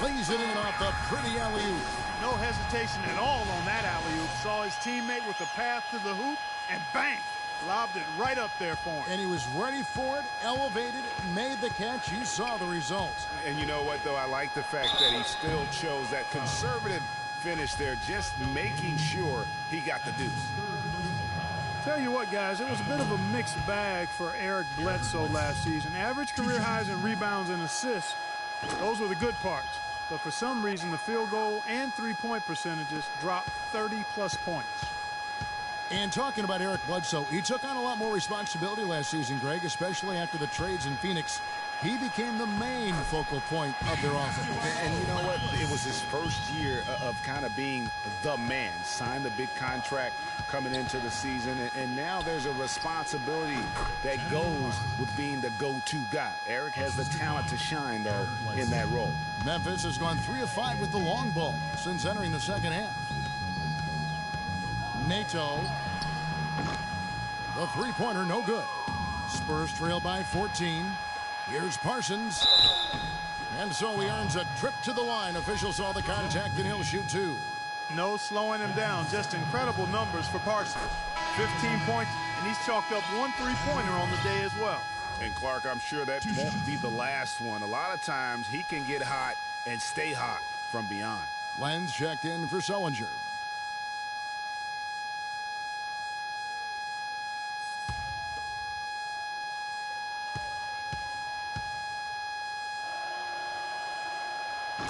Lays it in off the pretty alley-oop. No hesitation at all on that alley-oop. Saw his teammate with the path to the hoop, and bang! Lobbed it right up there for him. And he was ready for it, elevated, made the catch. You saw the result. And you know what, though? I like the fact that he still chose that conservative finish there, just making sure he got the deuce. Tell you what, guys, it was a bit of a mixed bag for Eric Bledsoe last season. Average career highs in rebounds and assists. Those were the good parts. But for some reason, the field goal and three-point percentages dropped 30-plus points. And talking about Eric Bledsoe, he took on a lot more responsibility last season, Greg, especially after the trades in Phoenix. He became the main focal point of their offense. And you know what? It was his first year of kind of being the man. Signed the big contract coming into the season. And now there's a responsibility that goes with being the go-to guy. Eric has the talent to shine, though, in that role. Memphis has gone 3 of 5 with the long ball since entering the second half. Nato. The three-pointer, no good. Spurs trail by 14. Here's Parsons. And so he earns a trip to the line. Officials saw the contact, and he'll shoot 2. No slowing him down. Just incredible numbers for Parsons. 15 points, and he's chalked up 1 three-pointer on the day as well. And, Clark, I'm sure that won't be the last one. A lot of times he can get hot and stay hot from beyond. Lenz checked in for Sullinger.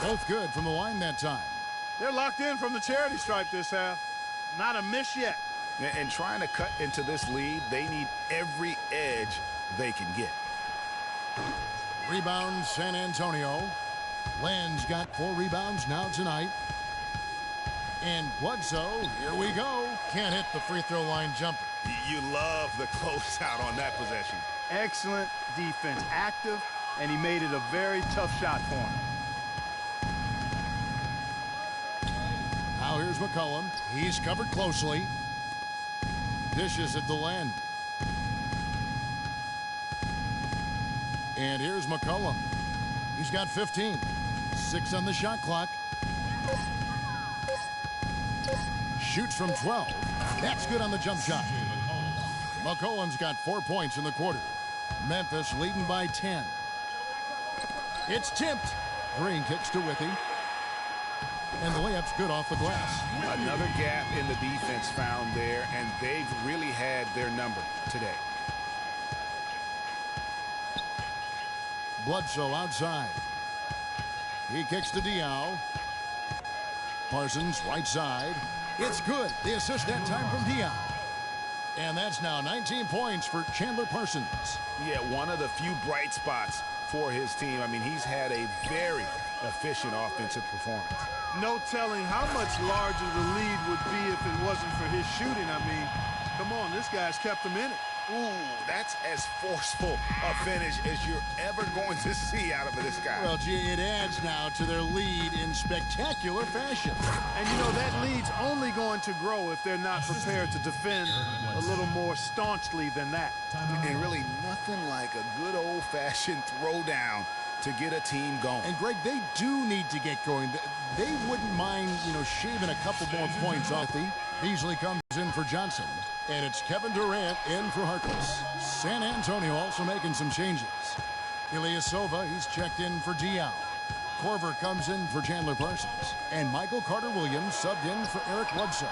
Both good from the line that time. They're locked in from the charity stripe this half. Not a miss yet. And trying to cut into this lead, they need every edge they can get. Rebound, San Antonio. Lenz got 4 rebounds now tonight. And Bledsoe, here we go. Can't hit the free throw line jumper. You love the closeout on that possession. Excellent defense. Active, and he made it a very tough shot for him. Now here's McCollum. He's covered closely. Dishes at the end. And here's McCollum. He's got 15. 6 on the shot clock. Shoots from 12. That's good on the jump shot. McCollum's got 4 points in the quarter. Memphis leading by 10. It's tipped. Green kicks to Withy. And the layup's good off the glass. Another gap in the defense found there, and they've really had their number today. Bledsoe outside. He kicks to Diaw. Parsons right side. It's good. The assist that time from Diaw. And that's now 19 points for Chandler Parsons. Yeah, one of the few bright spots for his team. I mean, he's had a very efficient offensive performance. No telling how much larger the lead would be if it wasn't for his shooting. I mean, come on, this guy's kept them in it. Ooh, that's as forceful a finish as you're ever going to see out of this guy. Well, gee, it adds now to their lead in spectacular fashion. And, you know, that lead's only going to grow if they're not prepared to defend a little more staunchly than that. And really nothing like a good old-fashioned throwdown to get a team going. And, Greg, they do need to get going. They wouldn't mind, shaving a couple more points off the. Beasley comes in for Johnson. And it's Kevin Durant in for Harkless. San Antonio also making some changes. Ilyasova, he's checked in for Diaw. Korver comes in for Chandler Parsons. And Michael Carter-Williams subbed in for Eric Bledsoe.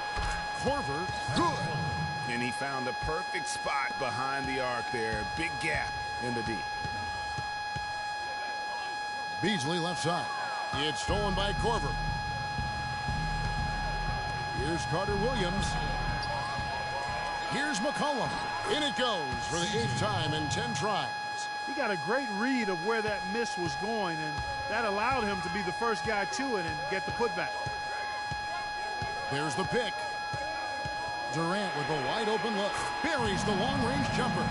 Korver, good. And he found the perfect spot behind the arc there. Big gap in the D. Beasley left side. It's stolen by Korver. Here's Carter-Williams. Here's McCollum. In it goes for the 8th time in 10 tries. He got a great read of where that miss was going, and that allowed him to be the first guy to it and get the putback. There's the pick. Durant with a wide open look. Buries the long-range jumper.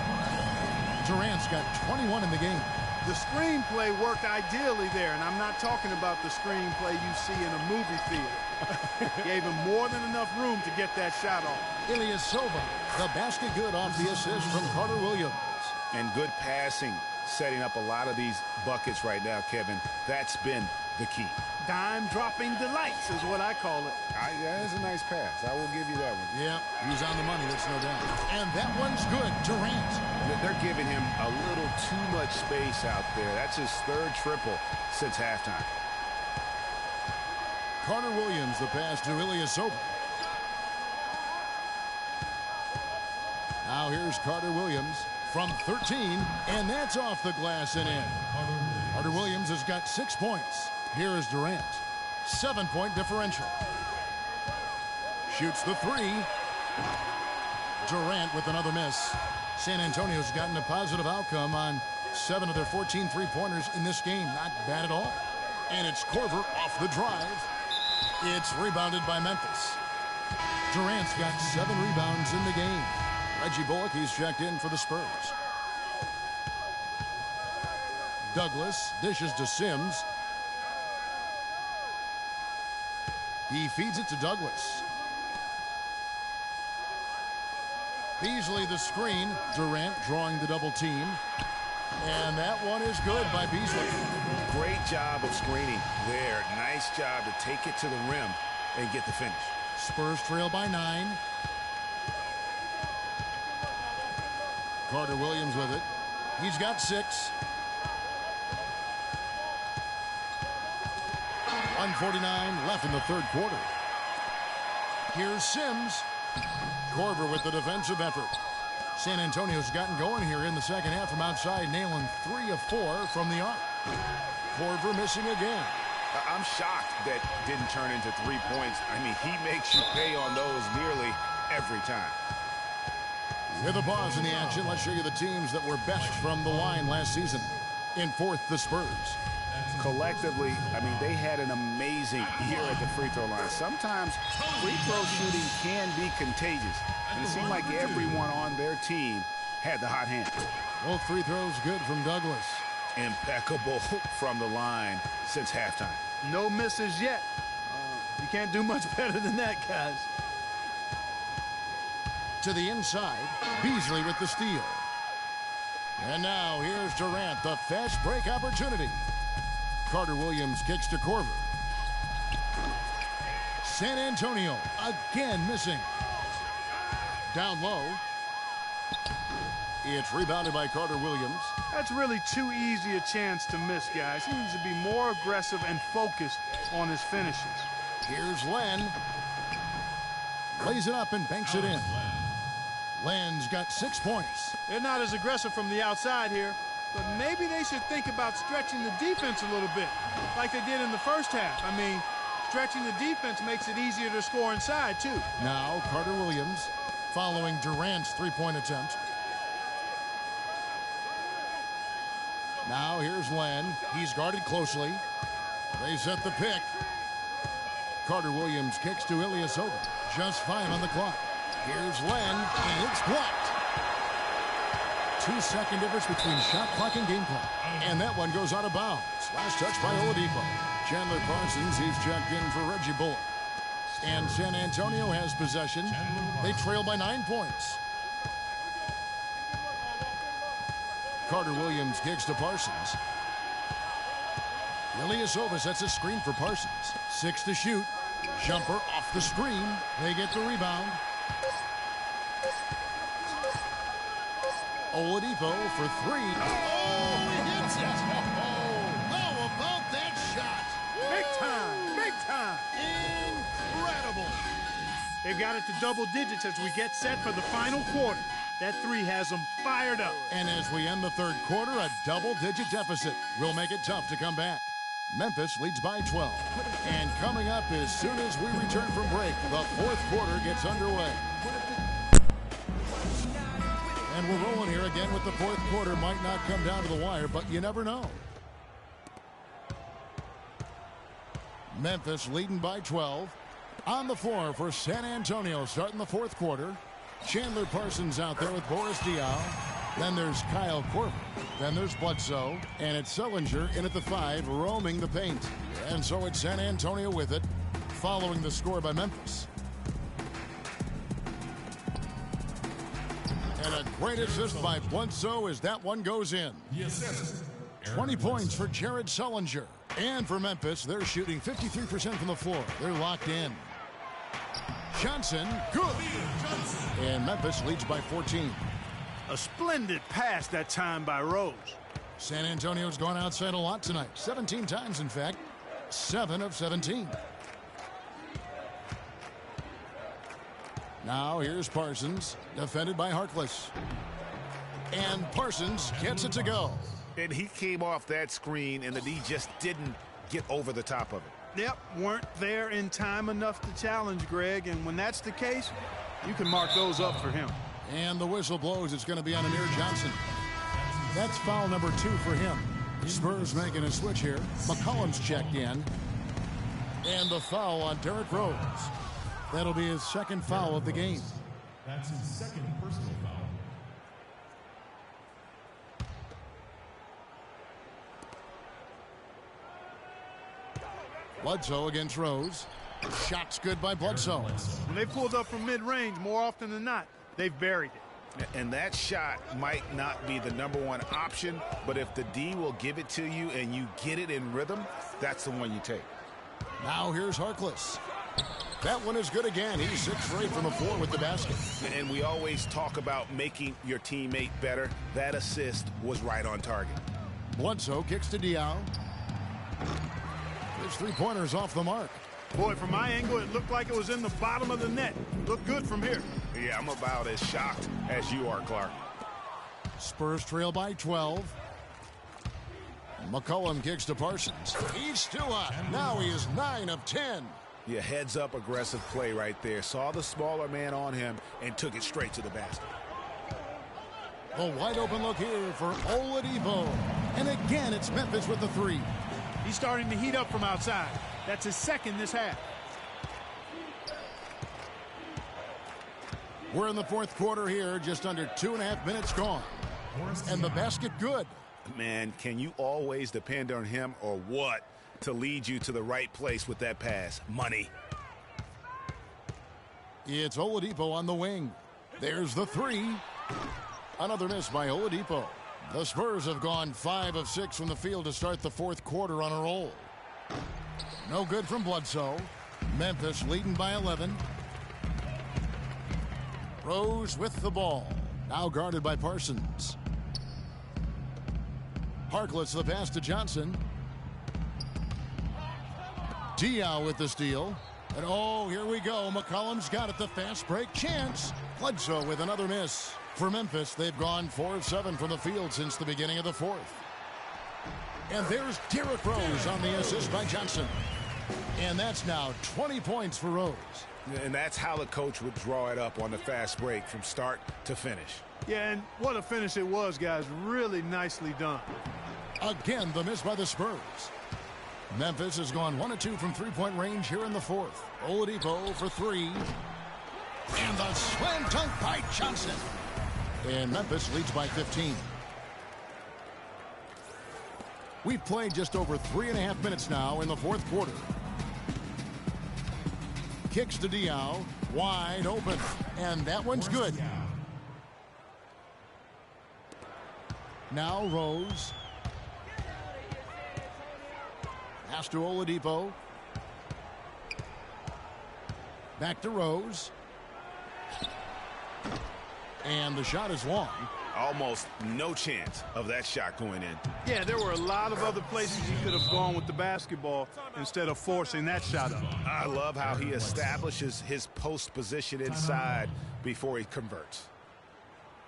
Durant's got 21 in the game. The screenplay worked ideally there, and I'm not talking about the screenplay you see in a movie theater. Gave him more than enough room to get that shot off. Ilyasova, the basket good off the assist from Carter-Williams. And good passing, setting up a lot of these buckets right now, Kevin. That's been the key. Dime-dropping delights is what I call it. That is a nice pass. I will give you that one. Yeah, he's on the money, that's no doubt. And that one's good. Durant. They're giving him a little too much space out there. That's his 3rd triple since halftime. Carter-Williams, the pass to Ilyasova. Now here's Carter-Williams from 13, and that's off the glass and in. Carter-Williams has got 6 points. Here is Durant. 7-point differential. Shoots the 3. Durant with another miss. San Antonio's gotten a positive outcome on 7 of their 14 three-pointers in this game. Not bad at all. And it's Korver off the drive. It's rebounded by Memphis. Durant's got 7 rebounds in the game. Reggie Bullock, he's checked in for the Spurs. Douglas dishes to Sims. He feeds it to Douglas. Beasley the screen. Durant drawing the double team. And that one is good by Beasley. Great job of screening there. Nice job to take it to the rim and get the finish. Spurs trail by 9. Carter-Williams with it. He's got 6. 1:49 left in the 3rd quarter. Here's Sims. Korver with the defensive effort. San Antonio's gotten going here in the second half from outside, nailing 3 of 4 from the arc. Korver missing again. I'm shocked that didn't turn into 3 points. I mean, he makes you pay on those nearly every time. With a pause in the action, let's show you the teams that were best from the line last season. In 4th, the Spurs. Collectively, I mean, they had an amazing year at the free throw line. Sometimes free throw shooting can be contagious, and it seemed like everyone on their team had the hot hand. Both free throws good from Douglas. Impeccable from the line since halftime. No misses yet. You can't do much better than that, guys. To the inside, Beasley with the steal. And now here's Durant, the fast break opportunity. Carter Williams kicks to Corver. San Antonio again missing. Down low. It's rebounded by Carter Williams. That's really too easy a chance to miss, guys. He needs to be more aggressive and focused on his finishes. Here's Len. Lays it up and banks it in. Len's got 6 points. They're not as aggressive from the outside here, but maybe they should think about stretching the defense a little bit, like they did in the first half. I mean, stretching the defense makes it easier to score inside, too. Now, Carter Williams following Durant's three-point attempt. Now, here's Len. He's guarded closely. They set the pick. Carter Williams kicks to Ilyasova. Just 5 on the clock. Here's Len, and it's blocked. 2-second difference between shot clock and game clock. And that one goes out of bounds. Last touch by Oladipo. Chandler Parsons, he's checked in for Reggie Bullock. And San Antonio has possession. They trail by 9 points. Carter Williams kicks to Parsons. Ilyasova sets a screen for Parsons. 6 to shoot. Jumper off the screen. They get the rebound. Oladipo for 3. Oh, he hits it! Oh, how about that shot? Big time! Big time! Incredible! They've got it to double digits as we get set for the final quarter. That 3 has them fired up. And as we end the third quarter, a double-digit deficit will make it tough to come back. Memphis leads by 12. And coming up as soon as we return from break, the fourth quarter gets underway. And we're rolling here again with the fourth quarter. Might not come down to the wire, but you never know. Memphis leading by 12. On the floor for San Antonio starting the fourth quarter. Chandler Parsons out there with Boris Diaw. Then there's Kyle Korver. Then there's Bledsoe. And it's Sullinger in at the 5, roaming the paint. And so it's San Antonio with it, following the score by Memphis. And a great assist by Bledsoe as that one goes in. 20 points for Jared Sullinger. And for Memphis, they're shooting 53% from the floor. They're locked in. Johnson, good. And Memphis leads by 14. A splendid pass that time by Rose. San Antonio's gone outside a lot tonight. 17 times, in fact. 7 of 17. Now here's Parsons, defended by Harkless. And Parsons gets it to go. And he came off that screen, and the D just didn't get over the top of it. Yep, weren't there in time enough to challenge Greg, and when that's the case, you can mark those up for him. And the whistle blows. It's going to be on Amir Johnson. That's foul number 2 for him. Spurs making a switch here. McCollum's checked in. And the foul on Derrick Rose. That'll be his second foul of the game. That's his second personal foul. Bledsoe against Rose. Shot's good by Bledsoe. When they pulled up from mid-range, more often than not, they've buried it. And that shot might not be the number 1 option, but if the D will give it to you and you get it in rhythm, that's the one you take. Now here's Harkless. That one is good again. He's 6 for 8 from the floor with the basket. And we always talk about making your teammate better. That assist was right on target. Bledsoe kicks to Diaw. His 3-pointer's off the mark. Boy, from my angle, it looked like it was in the bottom of the net. Looked good from here. Yeah, I'm about as shocked as you are, Clark. Spurs trail by 12. McCollum kicks to Parsons. He's still up. Now he is 9 of 10. Yeah, heads up aggressive play right there. Saw the smaller man on him and took it straight to the basket. A wide open look here for Oladipo. And again, it's Memphis with the 3. He's starting to heat up from outside. That's his second this half. We're in the fourth quarter here, just under 2.5 minutes gone. And the basket good. Man, can you always depend on him or what to lead you to the right place with that pass? Money. It's Oladipo on the wing. There's the 3. Another miss by Oladipo. The Spurs have gone 5 of 6 from the field to start the fourth quarter on a roll. No good from Bledsoe. Memphis leading by 11. Rose with the ball. Now guarded by Parsons. Harkless the pass to Johnson. Diaw with the steal. And oh, here we go. McCollum's got it. The fast break chance. Bledsoe with another miss. For Memphis, they've gone 4 of 7 from the field since the beginning of the fourth. And there's Derrick Rose on the assist by Johnson. And that's now 20 points for Rose. And that's how the coach would draw it up on the fast break from start to finish. Yeah, and what a finish it was, guys. Really nicely done. Again, the miss by the Spurs. Memphis has gone 1 of 2 from three-point range here in the fourth. Oladipo for 3. And the slam dunk by Johnson. And Memphis leads by 15. We've played just over 3.5 minutes now in the fourth quarter. Kicks to Diaw, wide open, and that one's good. Now Rose. Pass to Oladipo. Back to Rose. And the shot is long. Almost no chance of that shot going in. Yeah, there were a lot of other places he could have gone with the basketball instead of forcing that shot up. I love how he establishes his post position inside before he converts.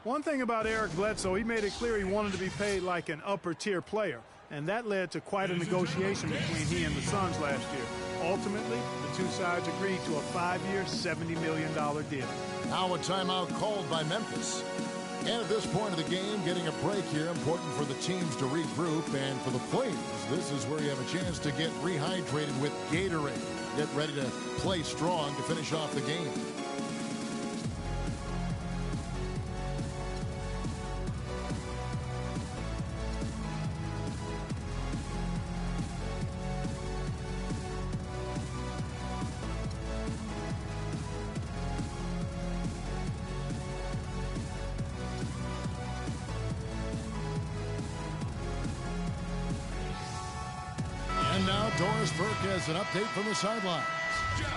One thing about Eric Bledsoe, he made it clear he wanted to be paid like an upper-tier player, and that led to quite a negotiation between he and the Suns last year. Ultimately, the two sides agreed to a 5-year, $70 million deal. Now a timeout called by Memphis. And at this point of the game, getting a break here, important for the teams to regroup, and for the players, this is where you have a chance to get rehydrated with Gatorade. Get ready to play strong to finish off the game. An update from the sidelines.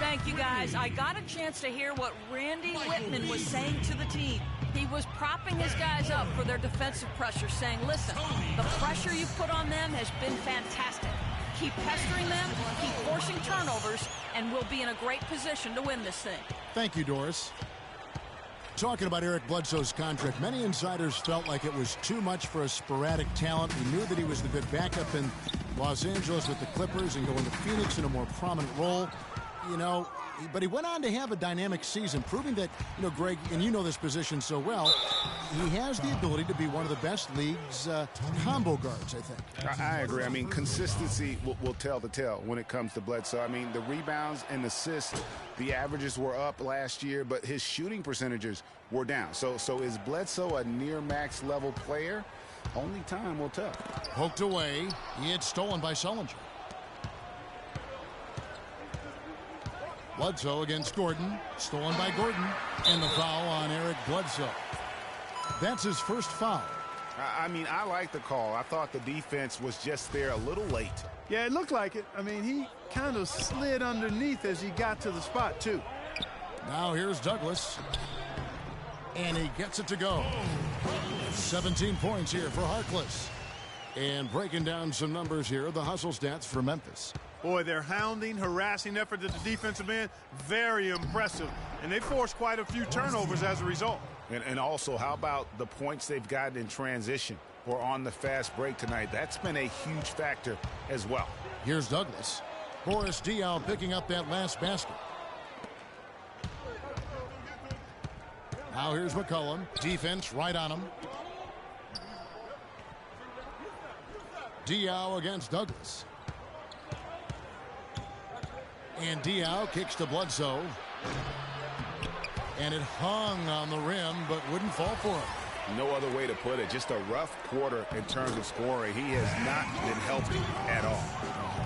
Thank you, guys. I got a chance to hear what Randy Whitman was saying to the team. He was propping his guys up for their defensive pressure, saying, listen, the pressure you put on them has been fantastic. Keep pestering them, keep forcing turnovers, and we'll be in a great position to win this thing. Thank you, Doris. Talking about Eric Bledsoe's contract, many insiders felt like it was too much for a sporadic talent. We knew that he was the good backup in Los Angeles with the Clippers and going to Phoenix in a more prominent role. You know, but he went on to have a dynamic season, proving that, you know, Greg, and you know this position so well, he has the ability to be one of the best league's combo guards, I think. I agree. I mean, consistency will tell the tale when it comes to Bledsoe. I mean, the rebounds and assists, the averages were up last year, but his shooting percentages were down. So is Bledsoe a near max level player? Only time will tell. Poked away. He had stolen by Sullinger. Bledsoe against Gordon. Stolen by Gordon. And the foul on Eric Bledsoe. That's his first foul. I mean, I like the call. I thought the defense was just there a little late. Yeah, it looked like it. I mean, he kind of slid underneath as he got to the spot, too. Now here's Douglas. And he gets it to go. 17 points here for Harkless. And breaking down some numbers here, the hustle stats for Memphis. Boy, their hounding, harassing effort at the defensive end, very impressive. And they forced quite a few turnovers as a result. And also, how about the points they've gotten in transition or on the fast break tonight? That's been a huge factor as well. Here's Douglas. Boris Diaw picking up that last basket. Now here's McCollum. Defense right on him. Diaw against Douglas. And Diaw kicks to Bledsoe. And it hung on the rim, but wouldn't fall for him. No other way to put it. Just a rough quarter in terms of scoring. He has not been healthy at all.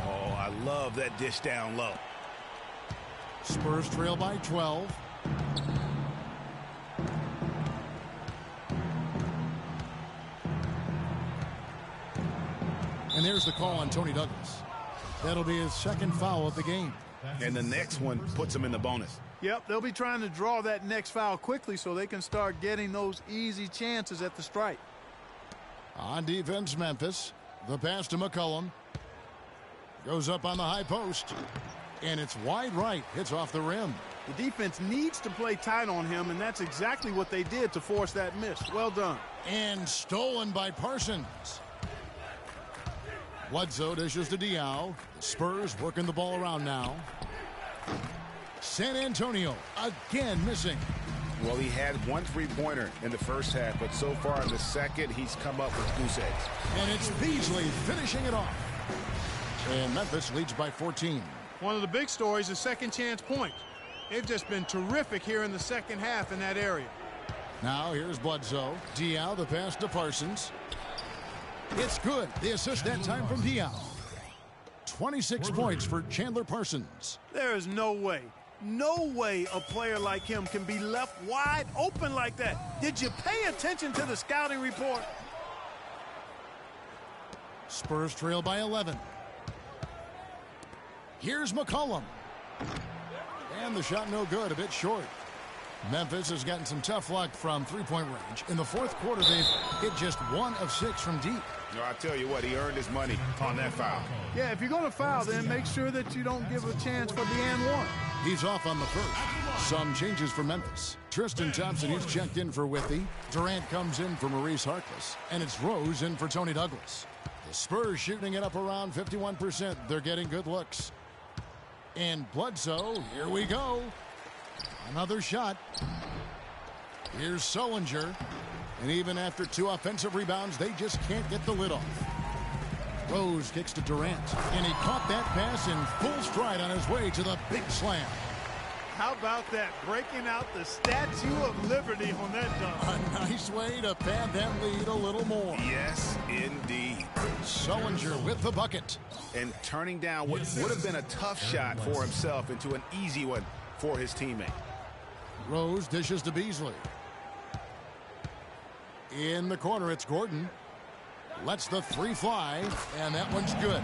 Oh, I love that dish down low. Spurs trail by 12. And there's the call on Tony Douglas. That'll be his second foul of the game. And the next one puts him in the bonus. Yep, they'll be trying to draw that next foul quickly so they can start getting those easy chances at the stripe. On defense, Memphis. The pass to McCollum. Goes up on the high post. And it's wide right. Hits off the rim. The defense needs to play tight on him, and that's exactly what they did to force that miss. Well done. And stolen by Parsons. Bledsoe dishes to Diaw. The Spurs working the ball around now. San Antonio again missing. Well, he had one three-pointer in the first half, but so far in the second, he's come up with goose eggs. And it's Beasley finishing it off. And Memphis leads by 14. One of the big stories is second chance points. They've just been terrific here in the second half in that area. Now here's Bledsoe. Diaw, the pass to Parsons. It's good. The assist that time from Diaw. 26 points for Chandler Parsons. There is no way a player like him can be left wide open like that. Did you pay attention to the scouting report? Spurs trail by 11. Here's McCollum. And the shot no good, a bit short. Memphis has gotten some tough luck from three-point range. In the fourth quarter, they've hit just 1 of 6 from deep. No, I tell you what, he earned his money on that foul. Yeah, if you're going to foul, then make sure that you don't give a chance for the and one. He's off on the first. Some changes for Memphis. Tristan Thompson, he's checked in for Withy. Durant comes in for Maurice Harkless. And it's Rose in for Tony Douglas. The Spurs shooting it up around 51%. They're getting good looks. And Bledsoe, here we go. Another shot. Here's Sullinger. And even after 2 offensive rebounds, they just can't get the lid off. Rose kicks to Durant. And he caught that pass in full stride on his way to the big slam. How about that? Breaking out the Statue of Liberty on that dunk. A nice way to pad that lead a little more. Yes, indeed. Sullinger with the bucket. And turning down what would have been a tough shot for himself into an easy one for his teammate. Rose dishes to Beasley. In the corner, it's Gordon. Lets the three fly, and that one's good.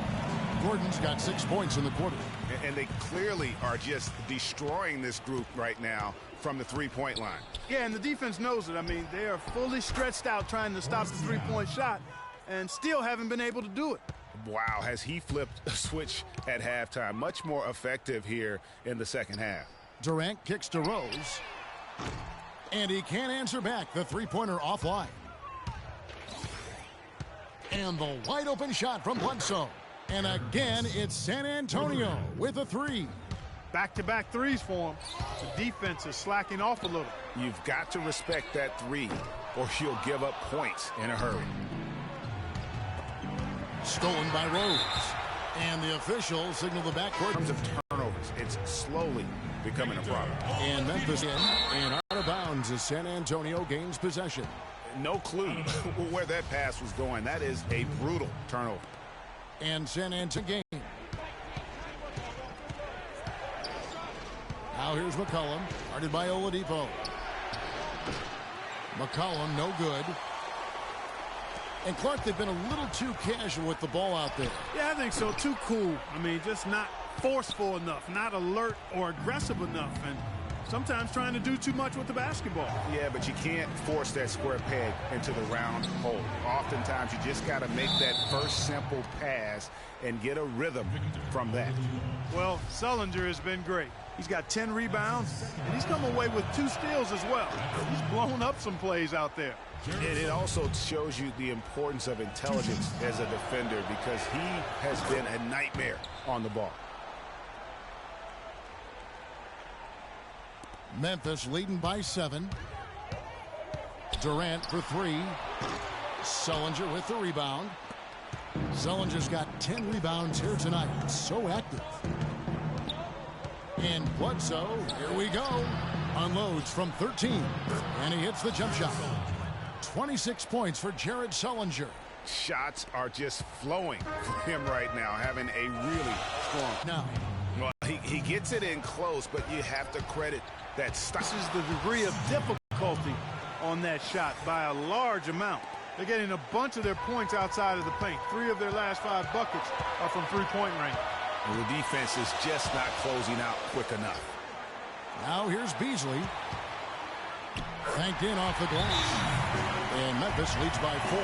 Gordon's got 6 points in the quarter. And they clearly are just destroying this group right now from the three-point line. Yeah, and the defense knows it. I mean, they are fully stretched out trying to stop the three-point shot and still haven't been able to do it. Wow, has he flipped a switch at halftime. Much more effective here in the second half. Durant kicks to Rose. And he can't answer back. The three-pointer offline. And the wide-open shot from Bledsoe. And again, it's San Antonio with a three. Back-to-back threes for him. The defense is slacking off a little. You've got to respect that three, or you'll give up points in a hurry. Stolen by Rose. And the officials signal the backcourt. In terms of turnovers, it's slowly becoming a problem. And Memphis in, and out of bounds as San Antonio gains possession. No clue where that pass was going. That is a brutal turnover. And San Antonio game. Now here's McCollum, guarded by Oladipo. McCollum, no good. And Clark, they've been a little too casual with the ball out there. Yeah, I think so. Too cool. I mean, just not forceful enough, not alert or aggressive enough, and sometimes trying to do too much with the basketball. Yeah, but you can't force that square peg into the round hole. Oftentimes, you just got to make that first simple pass and get a rhythm from that. Well, Sullinger has been great. He's got 10 rebounds, and he's come away with 2 steals as well. He's blown up some plays out there. And it also shows you the importance of intelligence as a defender, because he has been a nightmare on the ball. Memphis leading by 7. Durant for 3. Sullinger with the rebound. Sullinger's got 10 rebounds here tonight. So active. And Bledsoe, here we go. Unloads from 13. And he hits the jump shot. 26 points for Jared Sullinger. Shots are just flowing for him right now, having a really strong. Now, well, he gets it in close, but you have to credit that stop. This is the degree of difficulty on that shot by a large amount. They're getting a bunch of their points outside of the paint. 3 of their last 5 buckets are from three-point range. And the defense is just not closing out quick enough. Now here's Beasley. Thanked in off the glass. And Memphis leads by 4.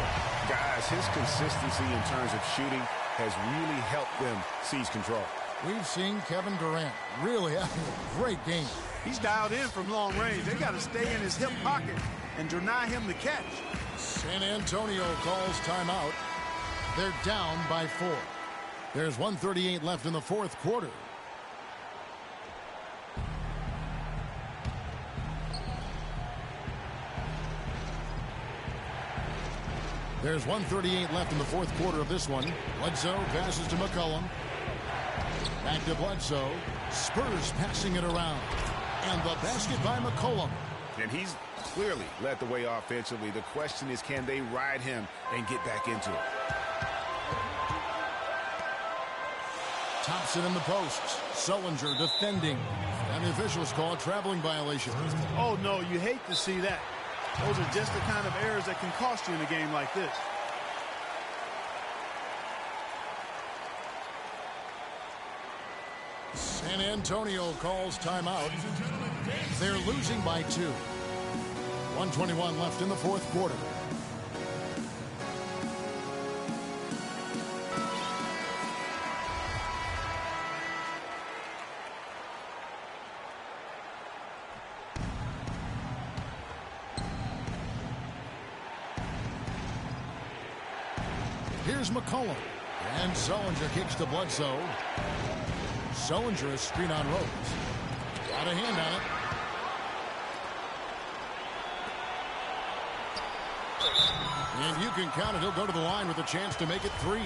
Guys, his consistency in terms of shooting has really helped them seize control. We've seen Kevin Durant really having a great game. He's dialed in from long range. They got to stay in his hip pocket and deny him the catch. San Antonio calls timeout. They're down by 4. There's 1:38 left in the fourth quarter. There's 1:38 left in the fourth quarter of this one. Bledsoe passes to McCollum. Back to Bledsoe. Spurs passing it around. And the basket by McCollum. And he's clearly led the way offensively. The question is, can they ride him and get back into it? Thompson in the posts. Sullinger defending. And the officials call a traveling violation. Oh, no, you hate to see that. Those are just the kind of errors that can cost you in a game like this. San Antonio calls timeout. They're losing by 2. 1:21 left in the fourth quarter. Here's McCollum. And Sullinger kicks to Bledsoe. Sullinger is screen on Rose. Got a hand on it. And you can count it. He'll go to the line with a chance to make it 3.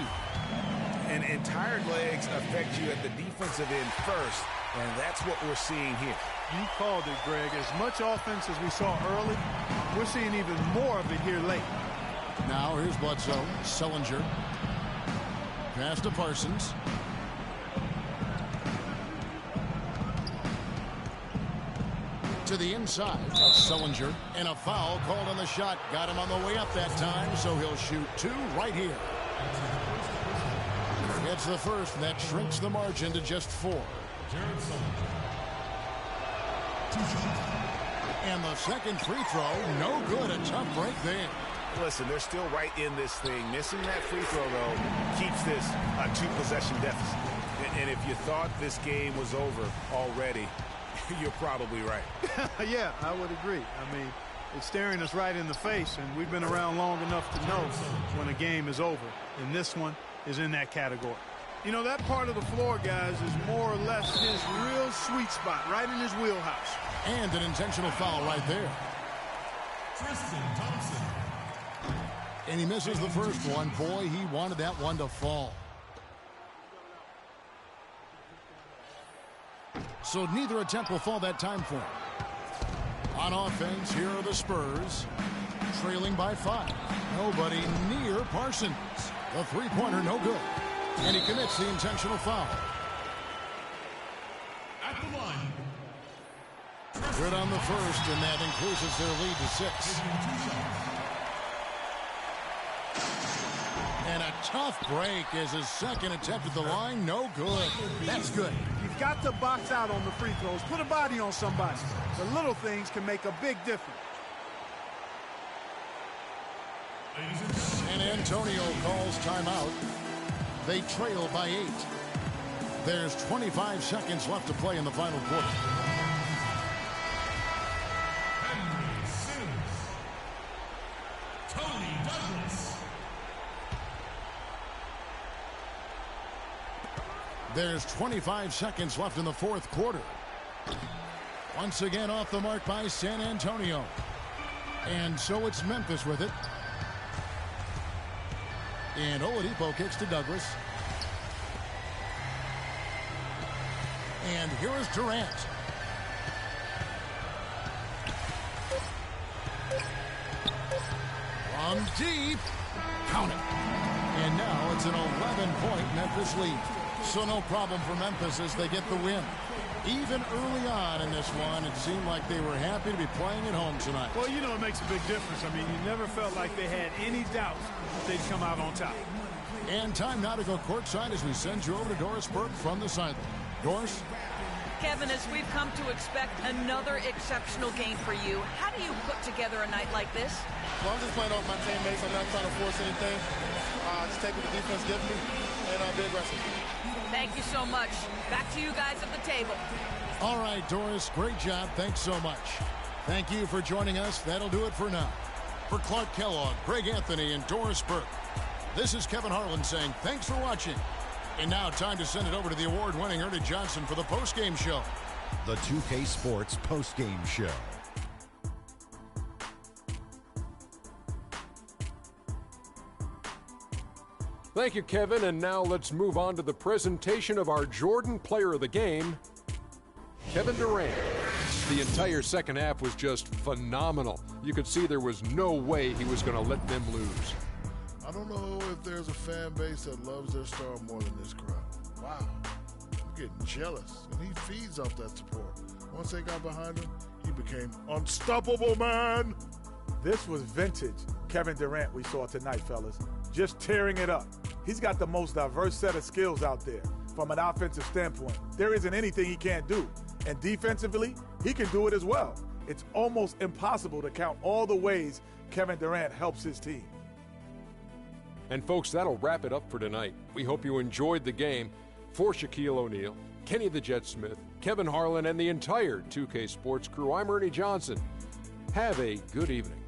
And tired legs affect you at the defensive end first, and that's what we're seeing here. You called it, Greg. As much offense as we saw early, we're seeing even more of it here late. Now here's Bledsoe. Sullinger. Pass to Parsons. To the inside of Sullinger. And a foul called on the shot. Got him on the way up that time, so he'll shoot 2 right here. Gets the first, and that shrinks the margin to just 4. And the second free throw, no good. A tough break there. Listen, they're still right in this thing. Missing that free throw, though, keeps this a 2-possession deficit. And if you thought this game was over already, you're probably right. Yeah, I would agree. I mean, it's staring us right in the face, and we've been around long enough to know when a game is over. And this one is in that category. You know, that part of the floor, guys, is more or less his real sweet spot, right in his wheelhouse. And an intentional foul right there. Tristan Thompson. And he misses the first one. Boy, he wanted that one to fall. So neither attempt will fall that time for him. On offense, here are the Spurs. Trailing by 5. Nobody near Parsons. The three-pointer, no good. And he commits the intentional foul. At the line. Good on the first, and that increases their lead to 6. And a tough break is his second attempt at the line. No good. That's good. You've got to box out on the free throws. Put a body on somebody. The little things can make a big difference. San Antonio calls timeout. They trail by 8. There's 25 seconds left to play in the final quarter. There's 25 seconds left in the fourth quarter. Once again off the mark by San Antonio. And so it's Memphis with it. And Oladipo kicks to Douglas. And here is Durant. From deep. Count it. And now it's an 11-point Memphis lead. So no problem for Memphis as they get the win. Even early on in this one, it seemed like they were happy to be playing at home tonight. Well, you know, it makes a big difference. I mean, you never felt like they had any doubts that they'd come out on top. And time now to go courtside as we send you over to Doris Burke from the sideline. Doris? Kevin, as we've come to expect another exceptional game for you, how do you put together a night like this? Well, I'm just playing off my teammates. I'm not trying to force anything. Just take what the defense gives me and be aggressive. Thank you so much. Back to you guys at the table. All right, Doris, great job. Thanks so much. Thank you for joining us. That'll do it for now. For Clark Kellogg, Greg Anthony, and Doris Burke, this is Kevin Harlan saying thanks for watching. And now time to send it over to the award-winning Ernie Johnson for the postgame show. The 2K Sports postgame show. Thank you, Kevin. And now let's move on to the presentation of our Jordan Player of the Game, Kevin Durant. The entire second half was just phenomenal. You could see there was no way he was going to let them lose. I don't know if there's a fan base that loves their star more than this crowd. Wow. I'm getting jealous, and he feeds off that support. Once they got behind him, he became unstoppable, man. This was vintage Kevin Durant we saw tonight, fellas. Just tearing it up. He's got the most diverse set of skills out there. From an offensive standpoint, there isn't anything he can't do. And defensively, he can do it as well. It's almost impossible to count all the ways Kevin Durant helps his team. And folks, that'll wrap it up for tonight. We hope you enjoyed the game. For Shaquille O'Neal, Kenny the Jet Smith, Kevin Harlan, and the entire 2K Sports crew, I'm Ernie Johnson. Have a good evening.